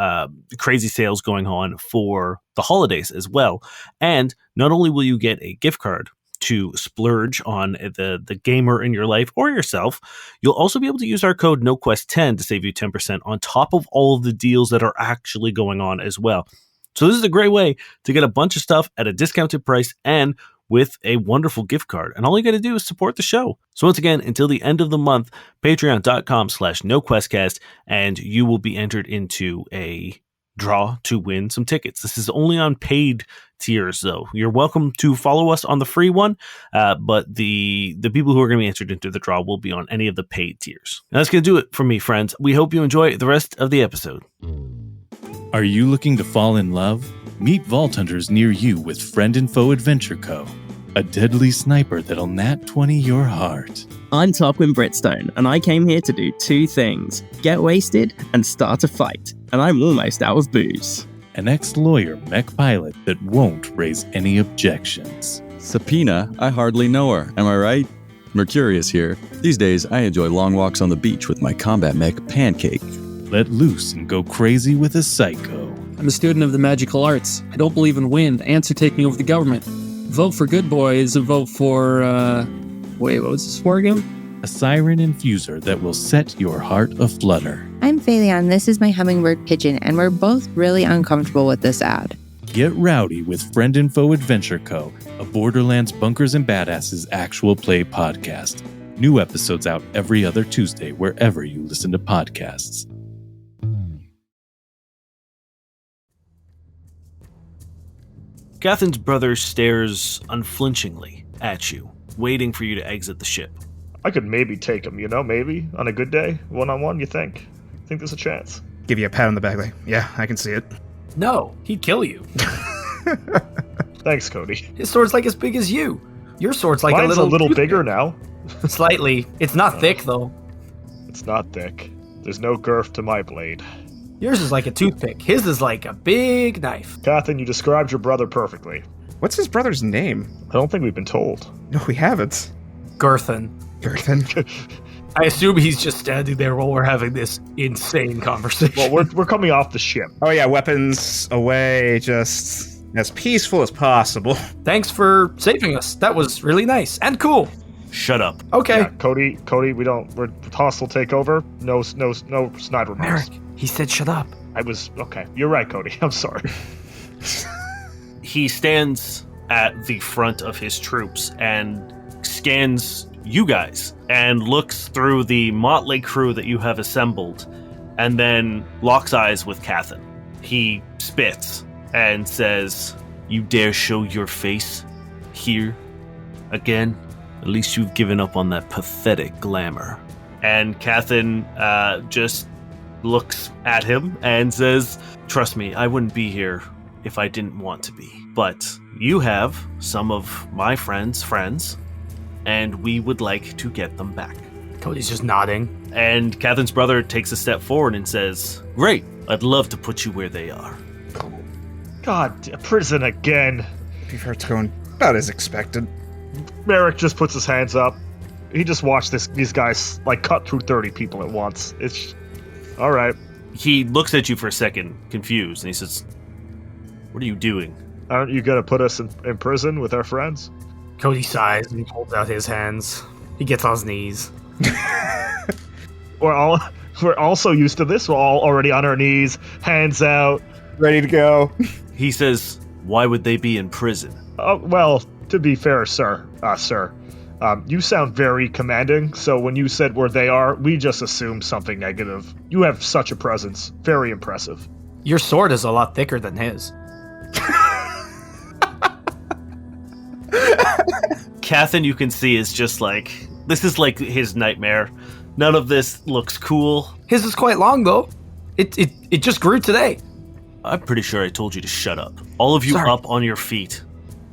crazy sales going on for the holidays as well. And not only will you get a gift card to splurge on the gamer in your life or yourself, you'll also be able to use our code NOQUEST10 to save you 10% on top of all of the deals that are actually going on as well. So this is a great way to get a bunch of stuff at a discounted price and with a wonderful gift card. And all you got to do is support the show. So once again, until the end of the month, patreon.com/noquestcast, and you will be entered into a draw to win some tickets. This is only on paid tiers, though. You're welcome to follow us on the free one, but the people who are going to be entered into the draw will be on any of the paid tiers. Now, that's going to do it for me, friends. We hope you enjoy the rest of the episode. Are you looking to fall in love? Meet Vault Hunters near you with Friend and Foe Adventure Co., a deadly sniper that'll nat 20 your heart. I'm Tarquin Britstone, and I came here to do two things: get wasted and start a fight. And I'm almost out of booze. An ex-lawyer mech pilot that won't raise any objections. Subpoena, I hardly know her, am I right? Mercurius here. These days, I enjoy long walks on the beach with my combat mech, Pancake. Let loose and go crazy with a psycho. I'm a student of the magical arts. I don't believe in wind. Ants are taking over the government. Vote for good boys, a vote for, wait, what was this for again? A siren infuser that will set your heart aflutter. I'm Phaleon, this is my hummingbird pigeon, and we're both really uncomfortable with this ad. Get rowdy with Friend and Foe Adventure Co., a Borderlands Bunkers and Badasses actual play podcast. New episodes out every other Tuesday wherever you listen to podcasts. Gathan's brother stares unflinchingly at you, waiting for you to exit the ship. I could maybe take him, maybe on a good day, one-on-one. You think? Think there's a chance? Give you a pat on the back, like, yeah, I can see it. No, he'd kill you. Thanks, Cody. His sword's like as big as you. Your sword's like Mine's a little bigger now. Slightly. It's not thick though. It's not thick. There's no girth to my blade. Yours is like a toothpick. His is like a big knife. Catherine, you described your brother perfectly. What's his brother's name? I don't think we've been told. No, we haven't. Girthan. I assume he's just standing there while we're having this insane conversation. Well, we're coming off the ship. Oh yeah, weapons away, just as peaceful as possible. Thanks for saving us. That was really nice and cool. Shut up. Okay. Yeah, Cody, we're hostile takeover. No snide remarks. Merrick, he said shut up. Okay. You're right, Cody. I'm sorry. He stands at the front of his troops and scans you guys and looks through the motley crew that you have assembled and then locks eyes with Cathan. He spits and says, "You dare show your face here again? At least you've given up on that pathetic glamour." And Cathan just looks at him and says, "Trust me, I wouldn't be here if I didn't want to be. But you have some of my friends' friends, and we would like to get them back." Cody's just nodding. And Cathan's brother takes a step forward and says, "Great, I'd love to put you where they are." God, prison again. It's going about as expected. Merrick just puts his hands up. He just watched these guys like cut through 30 people at once. It's all right. He looks at you for a second, confused, and he says, "What are you doing?" Aren't you gonna put us in prison with our friends? Cody sighs and holds out his hands. He gets on his knees. We're also used to this. We're all already on our knees, hands out, ready to go. He says, "Why would they be in prison?" Well, to be fair, sir, you sound very commanding, so when you said where they are, we just assumed something negative. You have such a presence. Very impressive. Your sword is a lot thicker than his. Cathan, you can see, is just like, this is like his nightmare. None of this looks cool. His is quite long, though. It just grew today. I'm pretty sure I told you to shut up. All of you Sorry. up on your feet.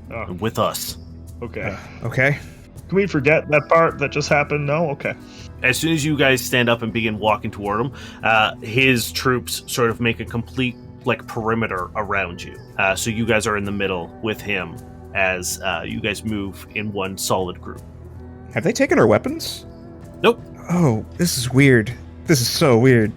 And with us. Okay. Okay. Can we forget that part that just happened? No? Okay. As soon as you guys stand up and begin walking toward him, his troops sort of make a complete perimeter around you. So you guys are in the middle with him as you guys move in one solid group. Have they taken our weapons? Nope. Oh, this is weird. This is so weird.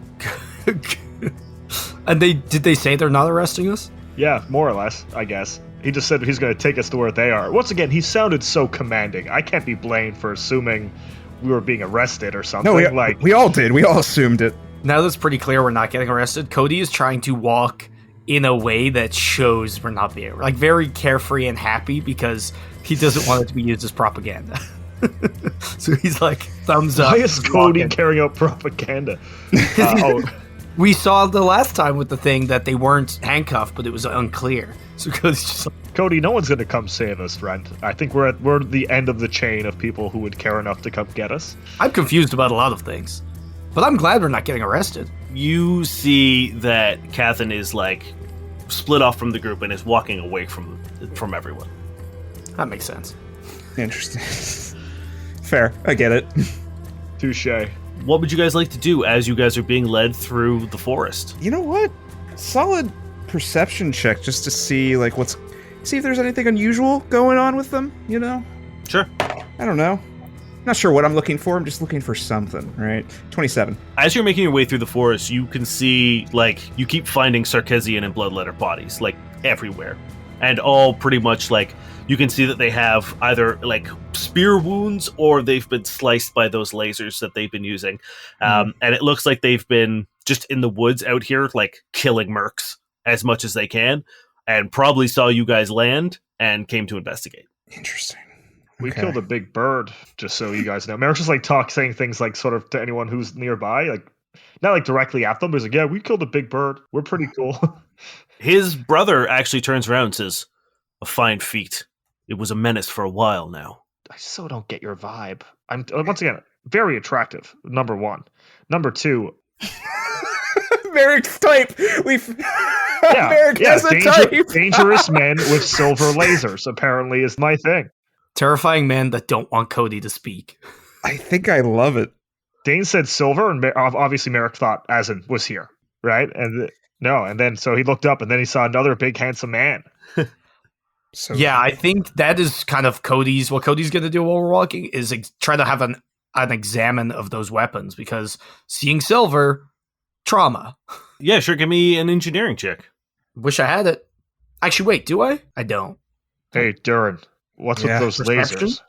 And did they say they're not arresting us? Yeah, more or less, I guess. He just said he's going to take us to where they are. Once again, he sounded so commanding. I can't be blamed for assuming we were being arrested or something. No, we all did. We all assumed it. Now that's pretty clear we're not getting arrested. Cody is trying to walk in a way that shows we're not being very carefree and happy because he doesn't want it to be used as propaganda. So he's like, thumbs up. Why is Cody carrying out propaganda? We saw the last time with the thing that they weren't handcuffed, but it was unclear. So Cody's just like, Cody, no one's going to come save us, friend. I think we're the end of the chain of people who would care enough to come get us. I'm confused about a lot of things, but I'm glad we're not getting arrested. You see that Cathan is split off from the group and is walking away from everyone. That makes sense. Interesting. Fair. I get it. Touché. What would you guys like to do as you guys are being led through the forest? You know what? Solid perception check just to see see if there's anything unusual going on with them, Sure. I don't know. Not sure what I'm looking for. I'm just looking for something, right? 27. As you're making your way through the forest, you can see, you keep finding Sarkeesian and Bloodletter bodies, everywhere. And all pretty much, you can see that they have either, spear wounds or they've been sliced by those lasers that they've been using. And it looks like they've been just in the woods out here, killing mercs as much as they can. and probably saw you guys land and came to investigate. Interesting. We Okay. killed a big bird, just so you guys know. Merrick's just like saying things like sort of to anyone who's nearby, like not like directly at them, but he's like, yeah, we killed a big bird. We're pretty cool. His brother actually turns around and says, "A fine feat. It was a menace for a while now." I so don't get your vibe. I'm once again very attractive. Number one. Number two. Merrick's type. Merrick has a type. Dangerous men with silver lasers apparently is my thing. Terrifying men that don't want Cody to speak. I think I love it. Dane said silver, and obviously Merrick thought as in was here, right? And then so he looked up, and then he saw another big handsome man. So Yeah, I think that is kind of what Cody's going to do while we're walking is try to have an examine of those weapons, because seeing silver, trauma. Yeah, sure. Give me an engineering check. Wish I had it. Actually, wait, do I? I don't. Hey, Durrin, what's with those Perception? lasers?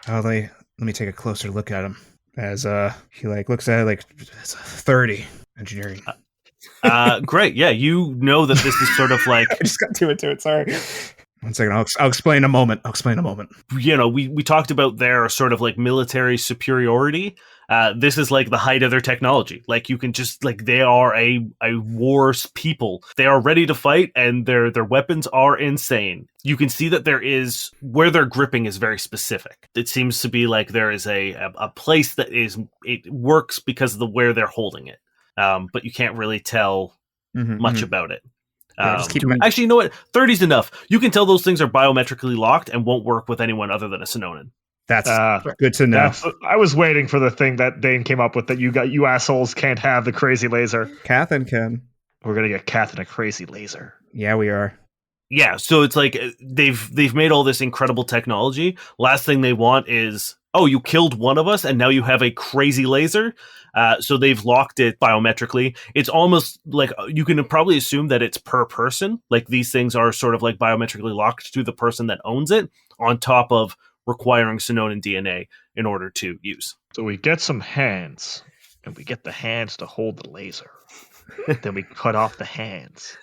Oh, let me take a closer look at him. As he looks at it it's a 30 engineering. Great. Yeah, you know that this is sort of like I just got too into it. Sorry. 1 second. I'll explain in a moment. we talked about their sort of like military superiority. This is like the height of their technology. Like you can just like they are a war's people. They are ready to fight, and their weapons are insane. You can see that there is where they're gripping is very specific. It seems to be like there is a place that it works because of the where they're holding it. But you can't really tell much about it. Just keep Actually, you know what? 30's enough. You can tell those things are biometrically locked and won't work with anyone other than a Sonoran. That's good to know. I was waiting for the thing that Dane came up with that you assholes can't have the crazy laser. Kath and Ken. We're gonna get Kath in a crazy laser. Yeah, we are. Yeah, so it's like they've made all this incredible technology. Last thing they want is, oh, you killed one of us and now you have a crazy laser. So they've locked it biometrically. It's almost like you can probably assume that it's per person. Like these things are sort of like biometrically locked to the person that owns it, on top of requiring Sonoran DNA in order to use. So we get some hands, and we get the hands to hold the laser. Then we cut off the hands.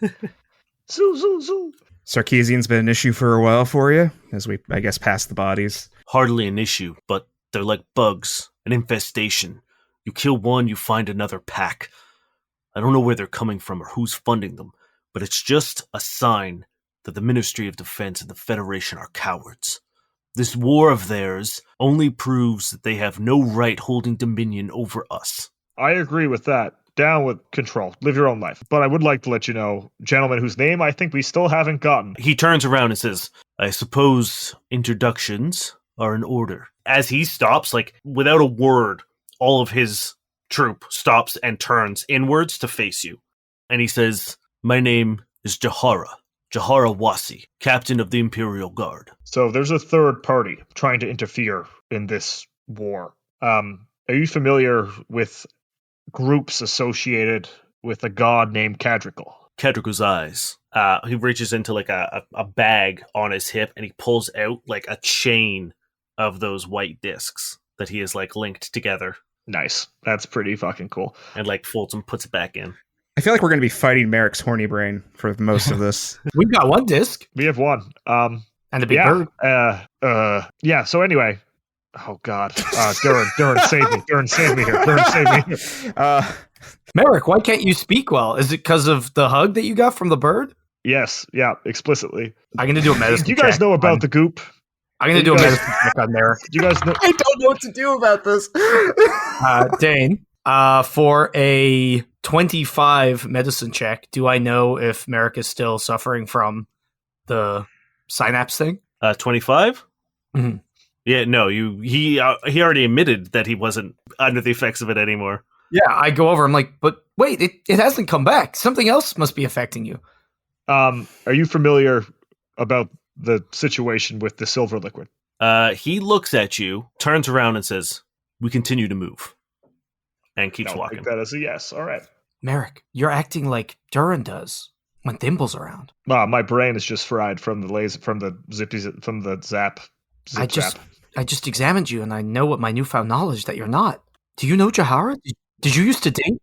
Zoo, zoo, zoo. Sarkeesian's been an issue for a while for you, as we, I guess, pass the bodies. Hardly an issue, but they're like bugs, an infestation. You kill one, you find another pack. I don't know where they're coming from or who's funding them, but it's just a sign that the Ministry of Defense and the Federation are cowards. This war of theirs only proves that they have no right holding dominion over us. I agree with that. Down with control. Live your own life. But I would like to let you know, gentlemen whose name I think we still haven't gotten. He turns around and says, I suppose introductions are in order. As he stops, like without a word, all of his troop stops and turns inwards to face you. And he says, my name is Jahara Wasi, captain of the Imperial Guard. So there's a third party trying to interfere in this war. Are you familiar with groups associated with a god named Cadrical? Cadrical's eyes. He reaches into like a bag on his hip and he pulls out like a chain of those white discs that he has like linked together. Nice. That's pretty fucking cool. And like folds and puts it back in. I feel like we're going to be fighting Merrick's horny brain for most of this. We've got one disc. We have one. And a big bird. Yeah, so anyway. Oh, God. Durrin, save me. Durrin, save me here. Durrin, save me here. Merrick, why can't you speak well? Is it because of the hug that you got from the bird? Yes, yeah, explicitly. I'm going to do a medicine Do you guys check know about the goop? I'm going to do a medicine check on Merrick. Do you guys know? I don't know what to do about this. Dane, for a 25 medicine check, do I know if Merrick is still suffering from the synapse thing? 25? Mm-hmm. Yeah, no, he already admitted that he wasn't under the effects of it anymore. Yeah, I go over, I'm like, but wait, it hasn't come back. Something else must be affecting you. Are you familiar about the situation with the silver liquid? He looks at you, turns around and says, we continue to move. And keeps walking. Take that as a yes. All right. Merrick, you're acting like Durrin does when Thimble's around. My brain is just fried from the laser, from the zap. I just examined you and I know with my newfound knowledge that you're not. Do you know Jahara? Did you used to date?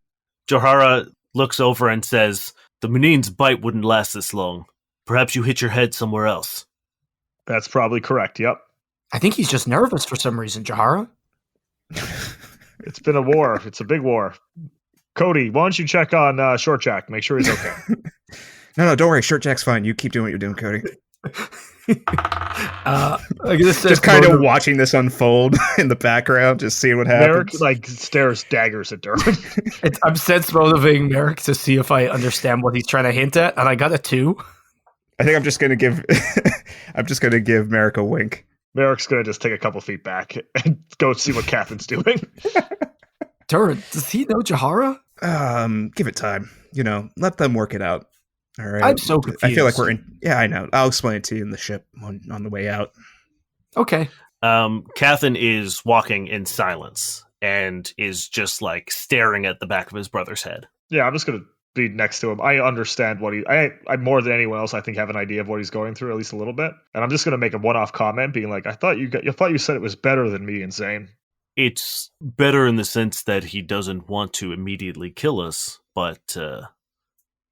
Jahara looks over and says, the Munin's bite wouldn't last this long. Perhaps you hit your head somewhere else. That's probably correct. Yep. I think he's just nervous for some reason, Jahara. It's been a war. It's a big war. Cody, why don't you check on Short Jack? Make sure he's okay. No, don't worry. Short Jack's fine. You keep doing what you're doing, Cody. Just kind of watching this unfold in the background, just seeing what happens. Merrick stares daggers at Durrin. I'm sense motivating Merrick to see if I understand what he's trying to hint at, and I got a 2. I think I'm just gonna give Merrick a wink. Merrick's gonna just take a couple feet back and go see what Catherine's doing. Durrin, does he know Jahara? Give it time. Let them work it out. All right. I'm so confused. I feel like we're in. Yeah, I know. I'll explain it to you in the ship on the way out. Okay. Catherine is walking in silence and is just like staring at the back of his brother's head. Yeah, I'm just gonna be next to him. I understand what I more than anyone else, I think, have an idea of what he's going through, at least a little bit. And I'm just gonna make a one-off comment, being like, I thought you said it was better than me and Zane. It's better in the sense that he doesn't want to immediately kill us, but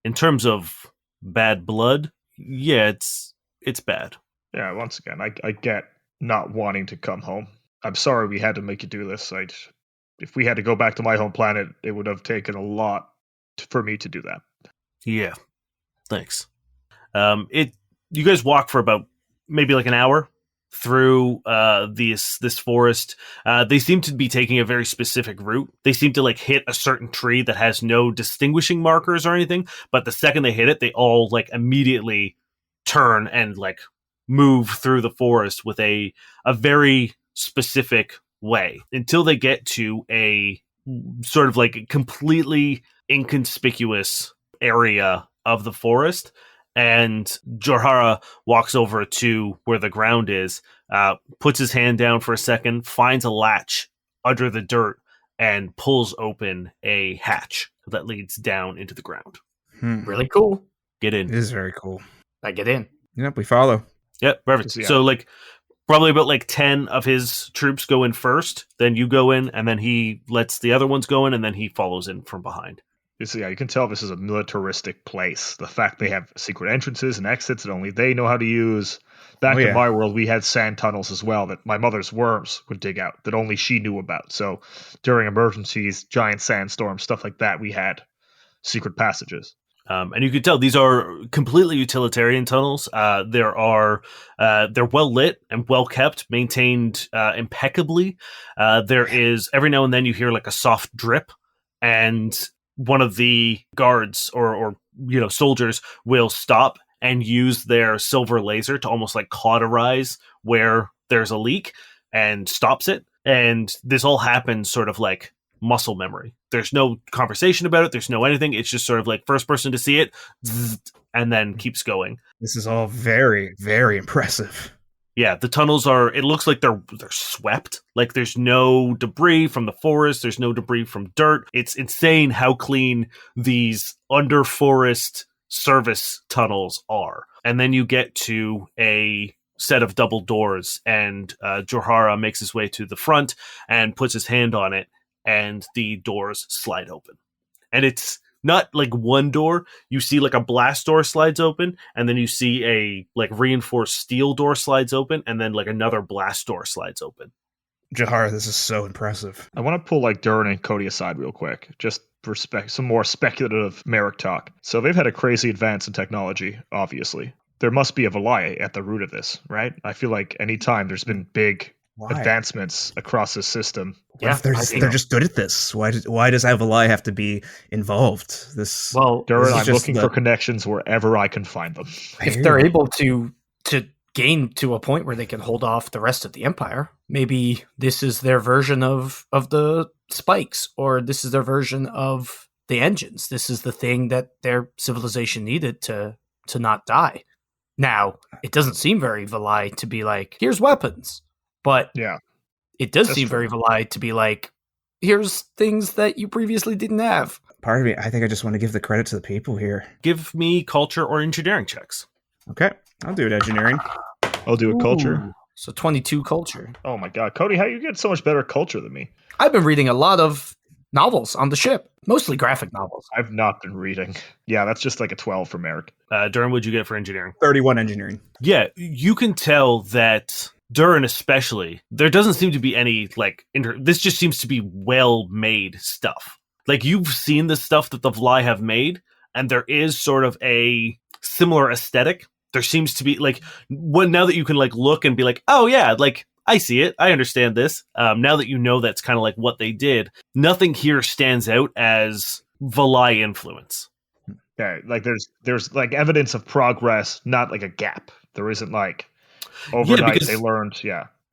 in terms of bad blood, yeah, it's bad. Yeah, once again, I get not wanting to come home. I'm sorry we had to make you do this. If we had to go back to my home planet, it would have taken a lot for me to do that. Yeah, thanks. You guys walk for about maybe like an hour through this forest. They seem to be taking a very specific route. They seem to like hit a certain tree that has no distinguishing markers or anything, but the second they hit it, they all like immediately turn and like move through the forest with a very specific way until they get to a sort of like completely inconspicuous area of the forest. And Jahara walks over to where the ground is, puts his hand down for a second, finds a latch under the dirt, and pulls open a hatch that leads down into the ground. Really cool. Get in. It is very cool. I get in. Yep, we follow. Yep, perfect. Yeah. So, like, probably about like 10 of his troops go in first, then you go in, and then he lets the other ones go in, and then he follows in from behind. You can tell this is a militaristic place. The fact they have secret entrances and exits that only they know how to use. Back in my world, we had sand tunnels as well that my mother's worms would dig out that only she knew about. So during emergencies, giant sandstorms, stuff like that, we had secret passages. And you can tell these are completely utilitarian tunnels. They're well lit and well kept, maintained impeccably. There is every now and then you hear like a soft drip, and one of the guards or soldiers will stop and use their silver laser to almost like cauterize where there's a leak and stops it. And this all happens sort of like muscle memory. There's no conversation about it. There's no anything. It's just sort of like first person to see it and then keeps going. This is all very, very impressive. Yeah, the tunnels it looks like they're swept. Like there's no debris from the forest. There's no debris from dirt. It's insane how clean these under forest service tunnels are. And then you get to a set of double doors, and Jahara makes his way to the front and puts his hand on it, and the doors slide open. And it's not like one door. You see like a blast door slides open, and then you see a like reinforced steel door slides open, and then like another blast door slides open. Jahara, this is so impressive. I want to pull like Durrin and Cody aside real quick, just for some more speculative Merrick talk. So they've had a crazy advance in technology, obviously. There must be a Valai at the root of this, right? I feel like anytime there's been big advancements across the system. What if they're just good at this? Why does Avalai have to be involved? Durrin, I'm looking for connections wherever I can find them. If they're able to gain to a point where they can hold off the rest of the Empire, maybe this is their version of the spikes, or this is their version of the engines. This is the thing that their civilization needed to not die. Now, it doesn't seem very Valai to be like, here's weapons. But yeah, it does seem very Valai to be like, here's things that you previously didn't have. Part of me, I think I just want to give the credit to the people here. Give me culture or engineering checks. Okay, I'll do it engineering. I'll do a culture. So 22 culture. Oh my god, Cody, how you get so much better culture than me? I've been reading a lot of novels on the ship, mostly graphic novels. I've not been reading. Yeah, that's just like a 12 for Merrick. Durrin, what'd you get for engineering? 31 engineering. Yeah, you can tell that Durrin especially, there doesn't seem to be any, like, this just seems to be well-made stuff. Like, you've seen the stuff that the V'lai have made, and there is sort of a similar aesthetic. There seems to be, like, now that you can, like, look and be like, oh, yeah, like, I see it. I understand this. Now that you know that's kind of like what they did, nothing here stands out as V'lai influence. Okay, like there's like evidence of progress, not like a gap. There isn't like overnight they learned,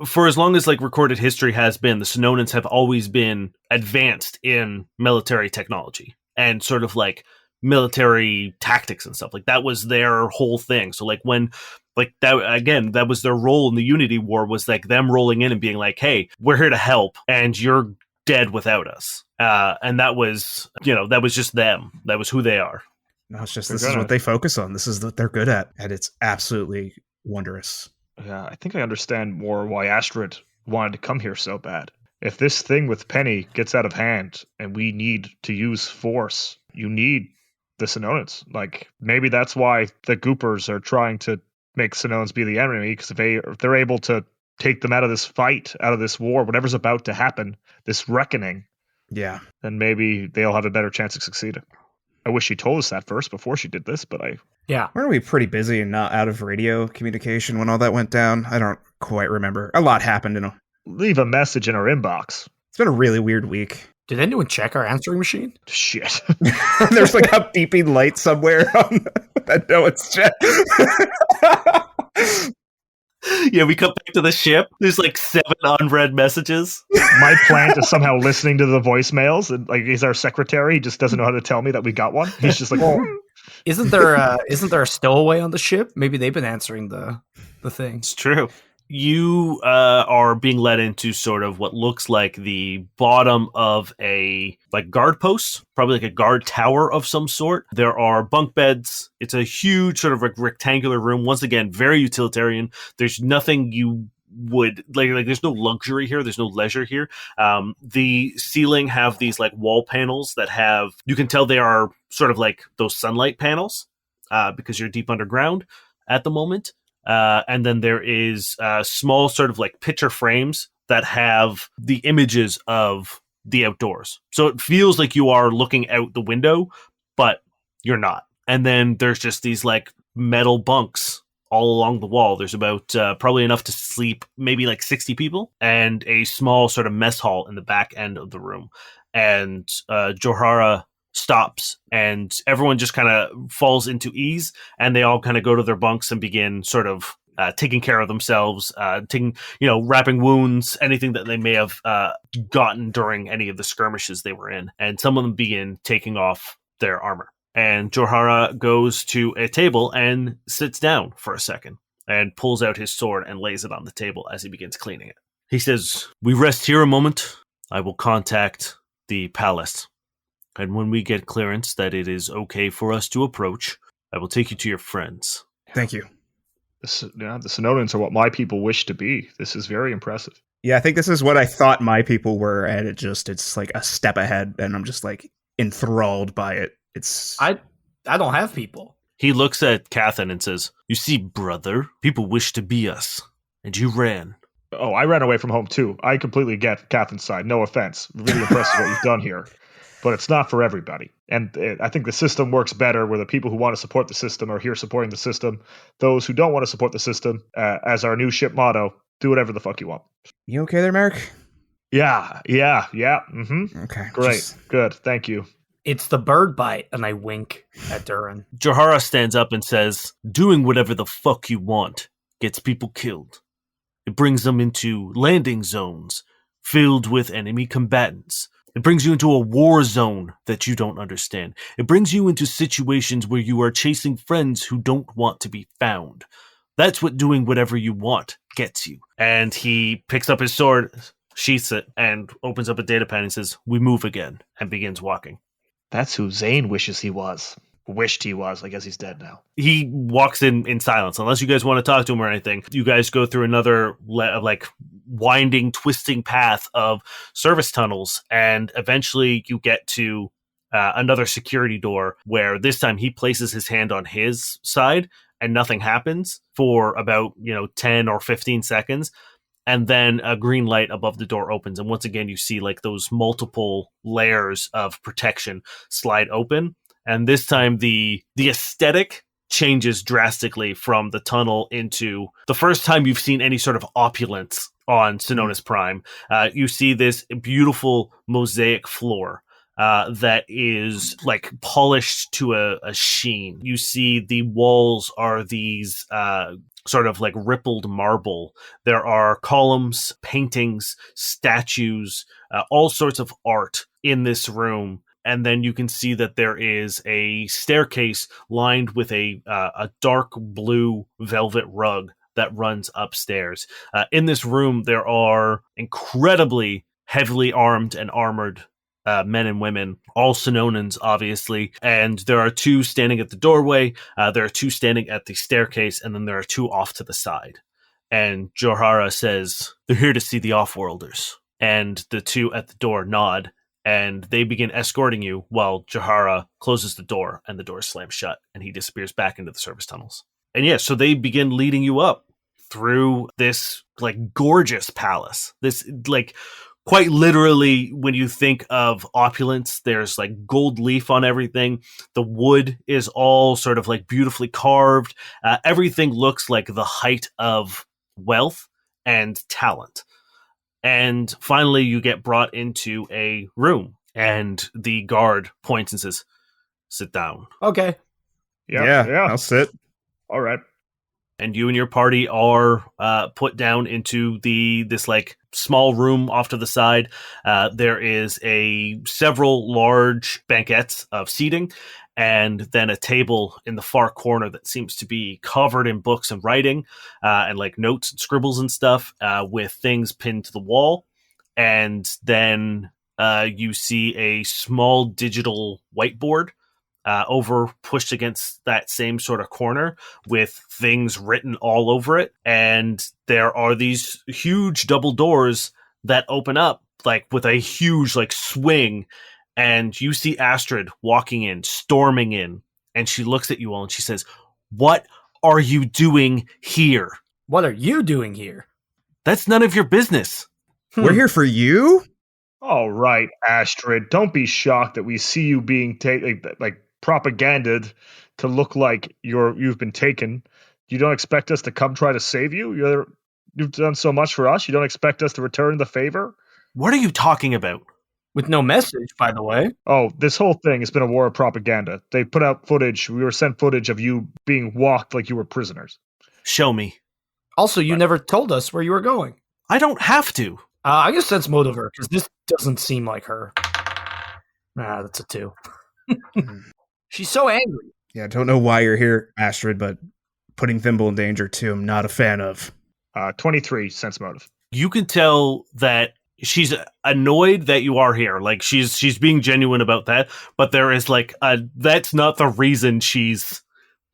For as long as like recorded history has been, the Sononans have always been advanced in military technology and sort of like military tactics and stuff. Like that was their whole thing. So like when like that again, that was their role in the Unity War, was like them rolling in and being like, hey, we're here to help and you're dead without us. And that was, that was just them. That was who they are. No, it's just this is what they focus on. This is what they're good at, and it's absolutely wondrous. Yeah, I think I understand more why Astrid wanted to come here so bad. If this thing with Penny gets out of hand and we need to use force, you need the Sononans. Like, maybe that's why the Goopers are trying to make Sononans be the enemy, because if they're able to take them out of this fight, out of this war, whatever's about to happen, this reckoning, then maybe they'll have a better chance of succeeding. I wish she told us that first before she did this, but weren't we pretty busy and not out of radio communication when all that went down? I don't quite remember. A lot happened, Leave a message in our inbox. It's been a really weird week. Did anyone check our answering machine? Shit. There's like a beeping light somewhere on that no one's checked. Yeah, we come back to the ship. There's like 7 unread messages. My plant is somehow listening to the voicemails, and like he's our secretary. He just doesn't know how to tell me that we got one. He's just like, Isn't there a stowaway on the ship? Maybe they've been answering the thing. It's true. You are being led into sort of what looks like the bottom of a like guard post, probably like a guard tower of some sort. There are bunk beds. It's a huge sort of like rectangular room. Once again, very utilitarian. There's nothing you would like there's no luxury here. There's no leisure here. The ceiling have these like wall panels that have, you can tell they are sort of like those sunlight panels because you're deep underground at the moment. And then there is small sort of like picture frames that have the images of the outdoors. So it feels like you are looking out the window, but you're not. And then there's just these like metal bunks all along the wall. There's about probably enough to sleep maybe like 60 people, and a small sort of mess hall in the back end of the room. And Johara stops and everyone just kind of falls into ease, and they all kind of go to their bunks and begin sort of taking care of themselves, wrapping wounds, anything that they may have gotten during any of the skirmishes they were in. And some of them begin taking off their armor. And Johara goes to a table and sits down for a second and pulls out his sword and lays it on the table as he begins cleaning it. He says, "We rest here a moment. I will contact the palace. And when we get clearance that it is okay for us to approach, I will take you to your friends." Thank you. The Sononans are what my people wish to be. This is very impressive. Yeah, I think this is what I thought my people were, and it's like a step ahead, and I'm just like enthralled by it. I don't have people. He looks at Cathan and says, "You see, brother, people wish to be us, and you ran." Oh, I ran away from home too. I completely get Cathan's side. No offense. Really impressive what you've done here. But it's not for everybody. And I think the system works better where the people who want to support the system are here supporting the system. Those who don't want to support the system, as our new ship motto, do whatever the fuck you want. You okay there, Merrick? Yeah. Mm-hmm. Okay. Great. Good. Thank you. It's the bird bite, and I wink at Durrin. Johara stands up and says, "Doing whatever the fuck you want gets people killed. It brings them into landing zones filled with enemy combatants. It brings you into a war zone that you don't understand. It brings you into situations where you are chasing friends who don't want to be found. That's what doing whatever you want gets you." And he picks up his sword, sheaths it, and opens up a data pad and says, "We move again," and begins walking. That's who Zane wishes he was. wished he was. I guess he's dead now. He walks in silence. Unless you guys want to talk to him or anything, you guys go through another winding, twisting path of service tunnels, and eventually you get to another security door where this time he places his hand on his side and nothing happens for about 10 or 15 seconds. And then a green light above the door opens, and once again you see like those multiple layers of protection slide open. And this time the aesthetic changes drastically from the tunnel into the first time you've seen any sort of opulence on Sononis Prime. You see this beautiful mosaic floor that is like polished to a sheen. You see the walls are these sort of like rippled marble. There are columns, paintings, statues, all sorts of art in this room. And then you can see that there is a staircase lined with a dark blue velvet rug that runs upstairs. In this room, there are incredibly heavily armed and armored men and women, all Sononans, obviously. And there are 2 standing at the doorway. There are 2 standing at the staircase, and then there are 2 off to the side. And Johara says, "They're here to see the Offworlders." And the 2 at the door nod, and they begin escorting you while Johara closes the door, and the door slams shut, and he disappears back into the service tunnels. And yeah, so they begin leading you up through this like gorgeous palace. This like quite literally, when you think of opulence, there's like gold leaf on everything. The wood is all sort of like beautifully carved. Everything looks like the height of wealth and talent. And finally, you get brought into a room, and the guard points and says, "Sit down." Okay. Yeah. I'll sit. All right. And you and your party are put down into this like small room off to the side. There is several large banquettes of seating, and then a table in the far corner that seems to be covered in books and writing, and like notes and scribbles and stuff, with things pinned to the wall. And then you see a small digital whiteboard pushed against that same sort of corner with things written all over it. And there are these huge double doors that open up like with a huge like swing. And you see Astrid walking in, storming in, and she looks at you all and she says, "What are you doing here?" What are you doing here? "That's none of your business." We're here for you? All right, Astrid. Don't be shocked that we see you being propaganded to look like you've been taken. You don't expect us to come try to save you? You've done so much for us. You don't expect us to return the favor? What are you talking about? With no message, by the way. Oh, this whole thing has been a war of propaganda. They put out footage. We were sent footage of you being walked like you were prisoners. Show me. Also, you never told us where you were going. I don't have to. I guess sense motive her, because this doesn't seem like her. That's a 2. She's so angry. Yeah, I don't know why you're here, Astrid, but putting Thimble in danger too, I'm not a fan of. 23 sense motive. You can tell that she's annoyed that you are here. Like she's being genuine about that, but there is like that's not the reason she's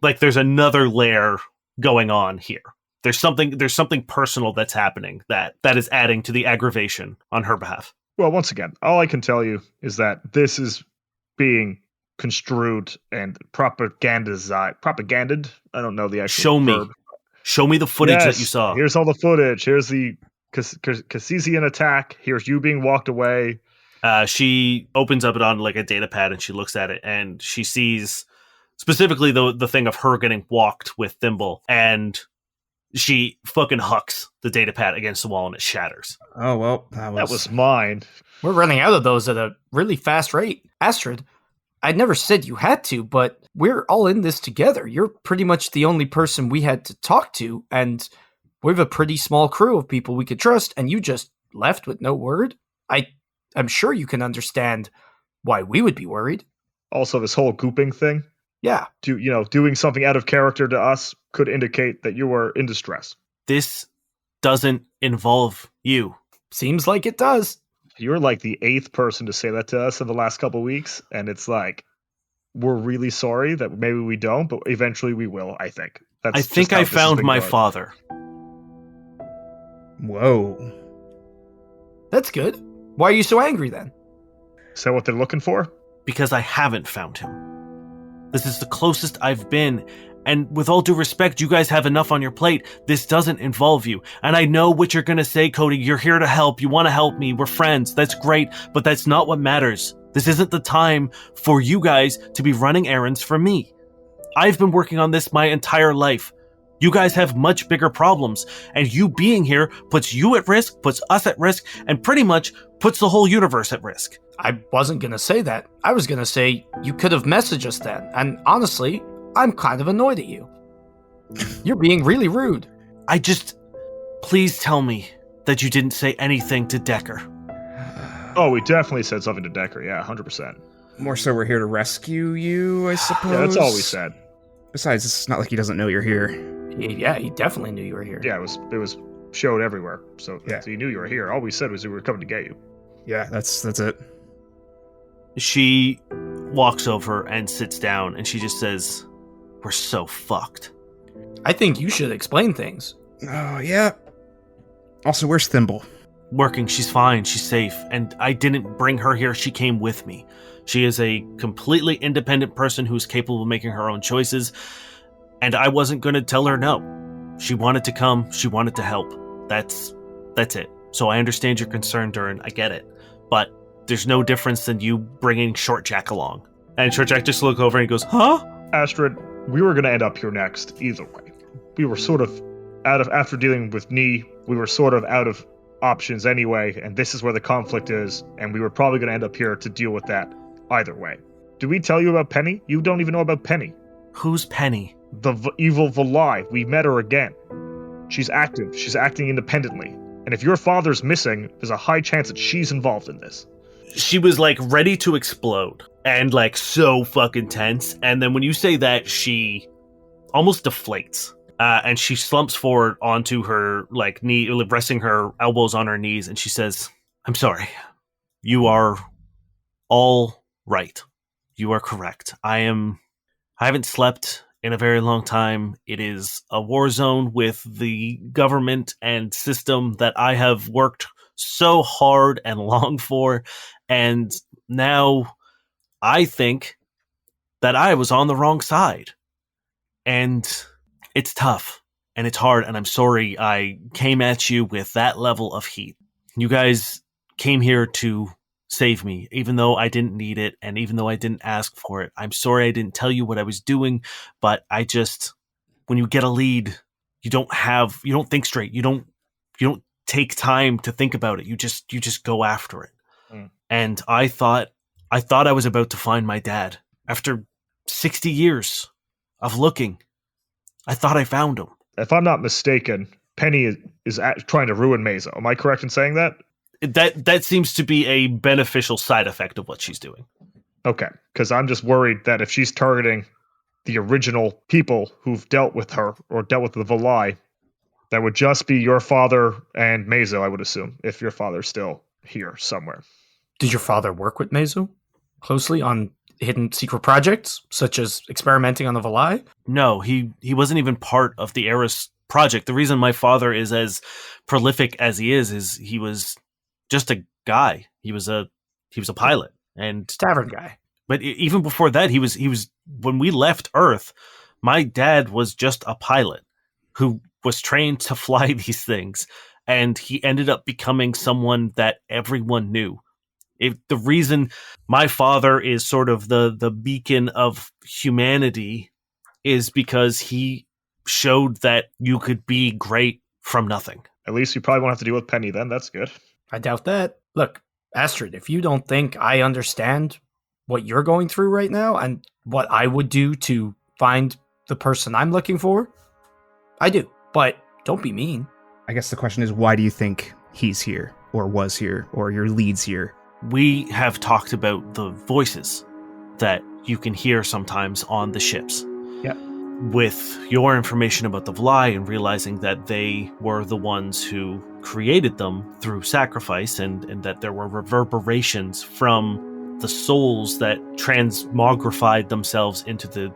like, there's another layer going on here. There's something personal that's happening that is adding to the aggravation on her behalf. Well, once again, all I can tell you is that this is being construed and propaganded. I don't know the actual verb. Show me the footage that you saw. Here's all the footage. Here's the Cassisian attack. Here's you being walked away. She opens up it on like a data pad and she looks at it and she sees specifically the thing of her getting walked with Thimble, and she fucking hucks the data pad against the wall and it shatters. Oh, well, that was mine. We're running out of those at a really fast rate. Astrid, I never said you had to, but we're all in this together. You're pretty much the only person we had to talk to, and we have a pretty small crew of people we could trust, and you just left with no word? I'm sure you can understand why we would be worried. Also, this whole gooping thing. Yeah. Doing something out of character to us could indicate that you were in distress. This doesn't involve you. Seems like it does. You're like the 8th person to say that to us in the last couple weeks, and it's like, we're really sorry that maybe we don't, but eventually we will, I think. I think I found my father. Whoa. That's good. Why are you so angry then? Is that what they're looking for? Because I haven't found him. This is the closest I've been. And with all due respect, you guys have enough on your plate. This doesn't involve you. And I know what you're going to say, Cody. You're here to help. You want to help me. We're friends. That's great. But that's not what matters. This isn't the time for you guys to be running errands for me. I've been working on this my entire life. You guys have much bigger problems. And you being here puts you at risk, puts us at risk, and pretty much puts the whole universe at risk. I wasn't going to say that. I was going to say you could have messaged us then. And honestly, I'm kind of annoyed at you. You're being really rude. Please tell me that you didn't say anything to Decker. Oh, we definitely said something to Decker. Yeah, 100%. More so we're here to rescue you, I suppose. Yeah, that's all we said. Besides, it's not like he doesn't know you're here. Yeah, he definitely knew you were here. Yeah, it was showed everywhere. So he knew you were here. All we said was we were coming to get you. Yeah, that's it. She walks over and sits down, and she just says, "We're so fucked." I think you should explain things. Oh, yeah. Also, where's Thimble? Working, she's fine, she's safe, and I didn't bring her here, she came with me. She is a completely independent person who's capable of making her own choices, and I wasn't going to tell her no. She wanted to come, she wanted to help. That's it. So I understand your concern, Durrin, I get it. But there's no difference than you bringing Short Jack along. And Short Jack just looks over and he goes, huh? Astrid, we were going to end up here next, either way. We were sort of after dealing with Knee, we were sort of out of options anyway, and this is where the conflict is, and we were probably going to end up here to deal with that either way. Did we tell you about Penny? You don't even know about Penny. Who's Penny? The evil Valai. We met her again. She's active. She's acting independently. And if your father's missing, there's a high chance that she's involved in this. She was like ready to explode and like so fucking tense. And then when you say that, she almost deflates. And she slumps forward onto her like knee, resting her elbows on her knees, and she says, "I'm sorry. You are all right. You are correct. I haven't slept in a very long time. It is a war zone with the government and system that I have worked so hard and long for, and now I think that I was on the wrong side. And it's tough, and it's hard, and I'm sorry I came at you with that level of heat. You guys came here to save me, even though I didn't need it, and even though I didn't ask for it. I'm sorry I didn't tell you what I was doing, but when you get a lead, you don't think straight. You don't take time to think about it. You just go after it. And I thought I was about to find my dad. After 60 years of looking, I thought I found him. If I'm not mistaken, Penny is trying to ruin Mesa. Am I correct in saying that? That seems to be a beneficial side effect of what she's doing. Okay, because I'm just worried that if she's targeting the original people who've dealt with her or dealt with the Valai, that would just be your father and Mesa, I would assume, if your father's still here somewhere. Did your father work with Mesa closely on hidden secret projects, such as experimenting on the Valai? No, he wasn't even part of the Eris project. The reason my father is as prolific as he is he was just a guy. He was a pilot and tavern guy. But even before that, he was when we left Earth, my dad was just a pilot who was trained to fly these things, and he ended up becoming someone that everyone knew. The reason my father is sort of the beacon of humanity is because he showed that you could be great from nothing. At least you probably won't have to deal with Penny then. That's good. I doubt that. Look, Astrid, if you don't think I understand what you're going through right now and what I would do to find the person I'm looking for, I do. But don't be mean. I guess the question is, why do you think he's here, or was here, or your lead's here? We have talked about the voices that you can hear sometimes on the ships. Yeah. With your information about the Valai and realizing that they were the ones who created them through sacrifice and that there were reverberations from the souls that transmogrified themselves into the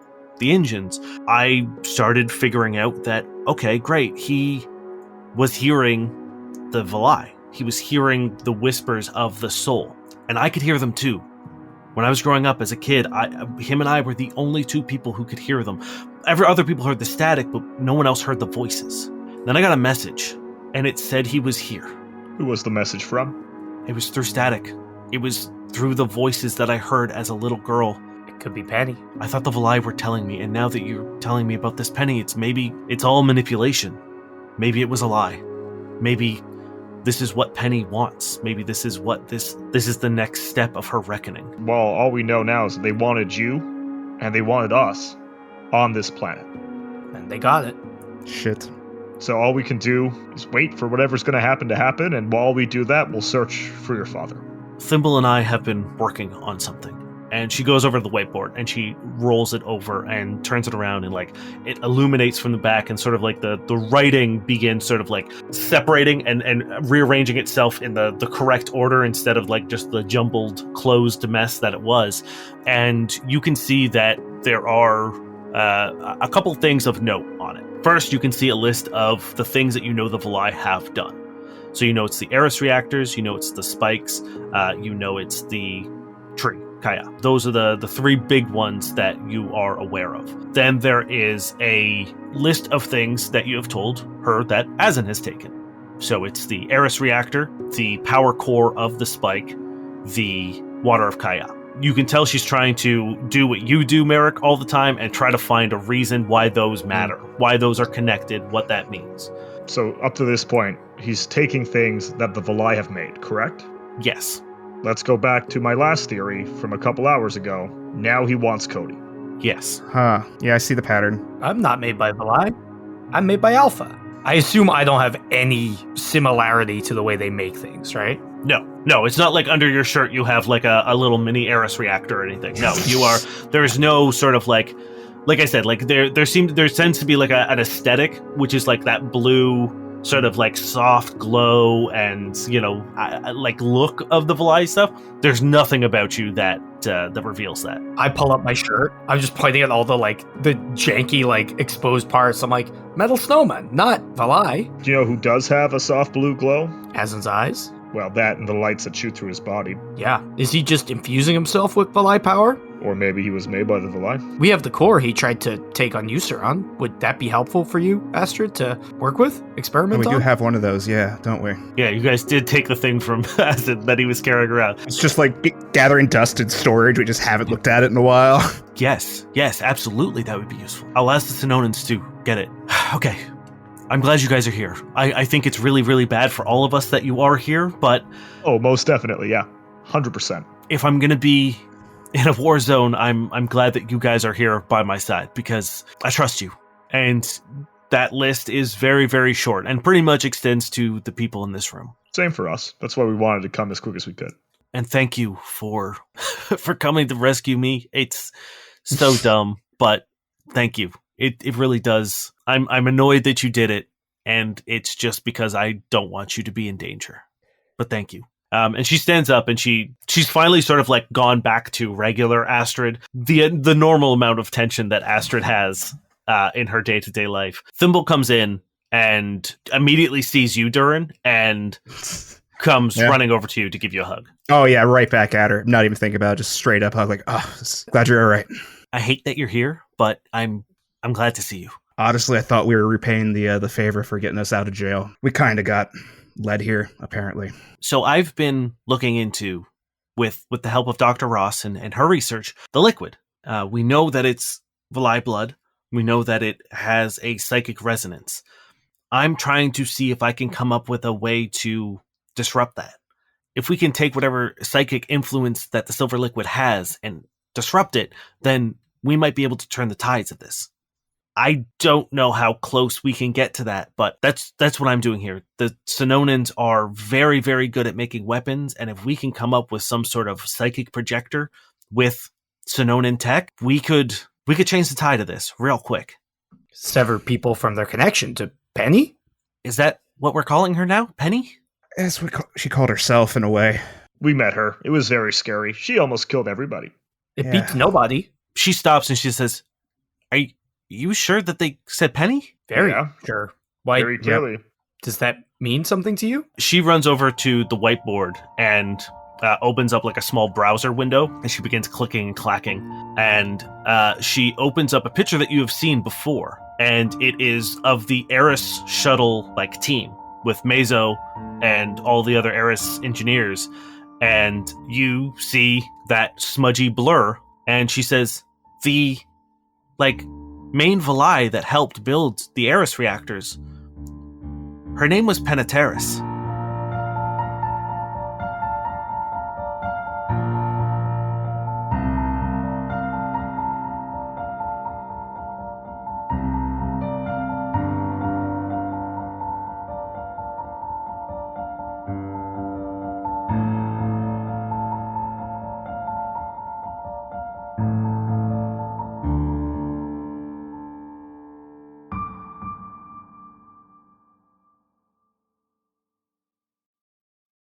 engines, I started figuring out that, okay, great, he was hearing the Valai. He was hearing the whispers of the soul, and I could hear them too. When I was growing up as a kid, him and I were the only two people who could hear them. Other people heard the static, but no one else heard the voices. Then I got a message, and it said he was here. Who was the message from? It was through static. It was through the voices that I heard as a little girl. Could be Penny. I thought the Valai were telling me, and now that you're telling me about this Penny, it's all manipulation. Maybe it was a lie. Maybe this is what Penny wants. Maybe this is what this is the next step of her reckoning. Well, all we know now is that they wanted you, and they wanted us on this planet. And they got it. Shit. So all we can do is wait for whatever's going to happen, and while we do that, we'll search for your father. Thimble and I have been working on something. And she goes over to the whiteboard and she rolls it over and turns it around, and like it illuminates from the back, and sort of like the writing begins sort of like separating and rearranging itself in the correct order instead of like just the jumbled closed mess that it was. And you can see that there are a couple things of note on it. First, you can see a list of the things that you know the Valai have done. So you know it's the Eris reactors, you know it's the spikes, you know it's the tree. Kaya. Those are the three big ones that you are aware of. Then there is a list of things that you have told her that Azan has taken. So it's the Eris reactor, the power core of the spike, the water of Kaya. You can tell she's trying to do what you do, Merrick, all the time and try to find a reason why those matter, why those are connected, what that means. So up to this point, he's taking things that the Valai have made, correct? Yes. Let's go back to my last theory from a couple hours ago. Now he wants Cody. Yes. Huh. Yeah, I see the pattern. I'm not made by Valai. I'm made by Alpha. I assume I don't have any similarity to the way they make things, right? No, it's not like under your shirt you have like a little mini Eris reactor or anything. No, there's no sort of like I said, like there tends to be like an aesthetic, which is like that blue sort of like soft glow and, like look of the Valai stuff. There's nothing about you that reveals that. I pull up my shirt. I'm just pointing at all the janky exposed parts. I'm like, metal snowman, not Valai. Do you know who does have a soft blue glow? Azan's eyes. Well, that and the lights that shoot through his body. Yeah. Is he just infusing himself with Valai power? Or maybe he was made by the Valai. We have the core he tried to take on User on. Would that be helpful for you, Astrid, to work with? Experiment on? We do have one of those, yeah, don't we? Yeah, you guys did take the thing from Acid that he was carrying around. It's just like gathering dust in storage. We just haven't looked at it in a while. Yes, absolutely, that would be useful. I'll ask the Sononans to get it. Okay. I'm glad you guys are here. I think it's really, really bad for all of us that you are here, but... Oh, most definitely, yeah. 100%. If I'm gonna be in a war zone, I'm glad that you guys are here by my side, because I trust you. And that list is very, very short, and pretty much extends to the people in this room. Same for us. That's why we wanted to come as quick as we could. And thank you for coming to rescue me. It's so dumb, but thank you. It really does. I'm annoyed that you did it, and it's just because I don't want you to be in danger. But thank you. And she stands up, and she's finally sort of like gone back to regular Astrid, the normal amount of tension that Astrid has in her day-to-day life. Thimble comes in and immediately sees you, Durrin, and comes running over to you to give you a hug. Oh yeah, right back at her. Not even thinking about it, just straight up hug, like, glad you're all right. I hate that you're here, but I'm glad to see you. Honestly, I thought we were repaying the favor for getting us out of jail. We kind of got led here, apparently. So I've been looking into, with the help of Dr. Ross and her research, the liquid. We know that it's Valai blood. We know that it has a psychic resonance. I'm trying to see if I can come up with a way to disrupt that. If we can take whatever psychic influence that the silver liquid has and disrupt it, then we might be able to turn the tides of this. I don't know how close we can get to that, but that's what I'm doing here. The Sononans are very, very good at making weapons, and if we can come up with some sort of psychic projector with Sononan tech, we could change the tide of this real quick. Sever people from their connection to Penny? Is that what we're calling her now? Penny? Yes, she called herself in a way. We met her. It was very scary. She almost killed everybody. It beats nobody. She stops and she says, "Are you sure that they said Penny?" Very Yeah. sure. Why? Very clearly. Does that mean something to you? She runs over to the whiteboard and opens up like a small browser window, and she begins clicking and clacking. And she opens up a picture that you have seen before, and it is of the Eris shuttle like team with Mazo and all the other Eris engineers. And you see that smudgy blur, and she says, "The main Valai that helped build the Eris reactors. Her name was Penetaris."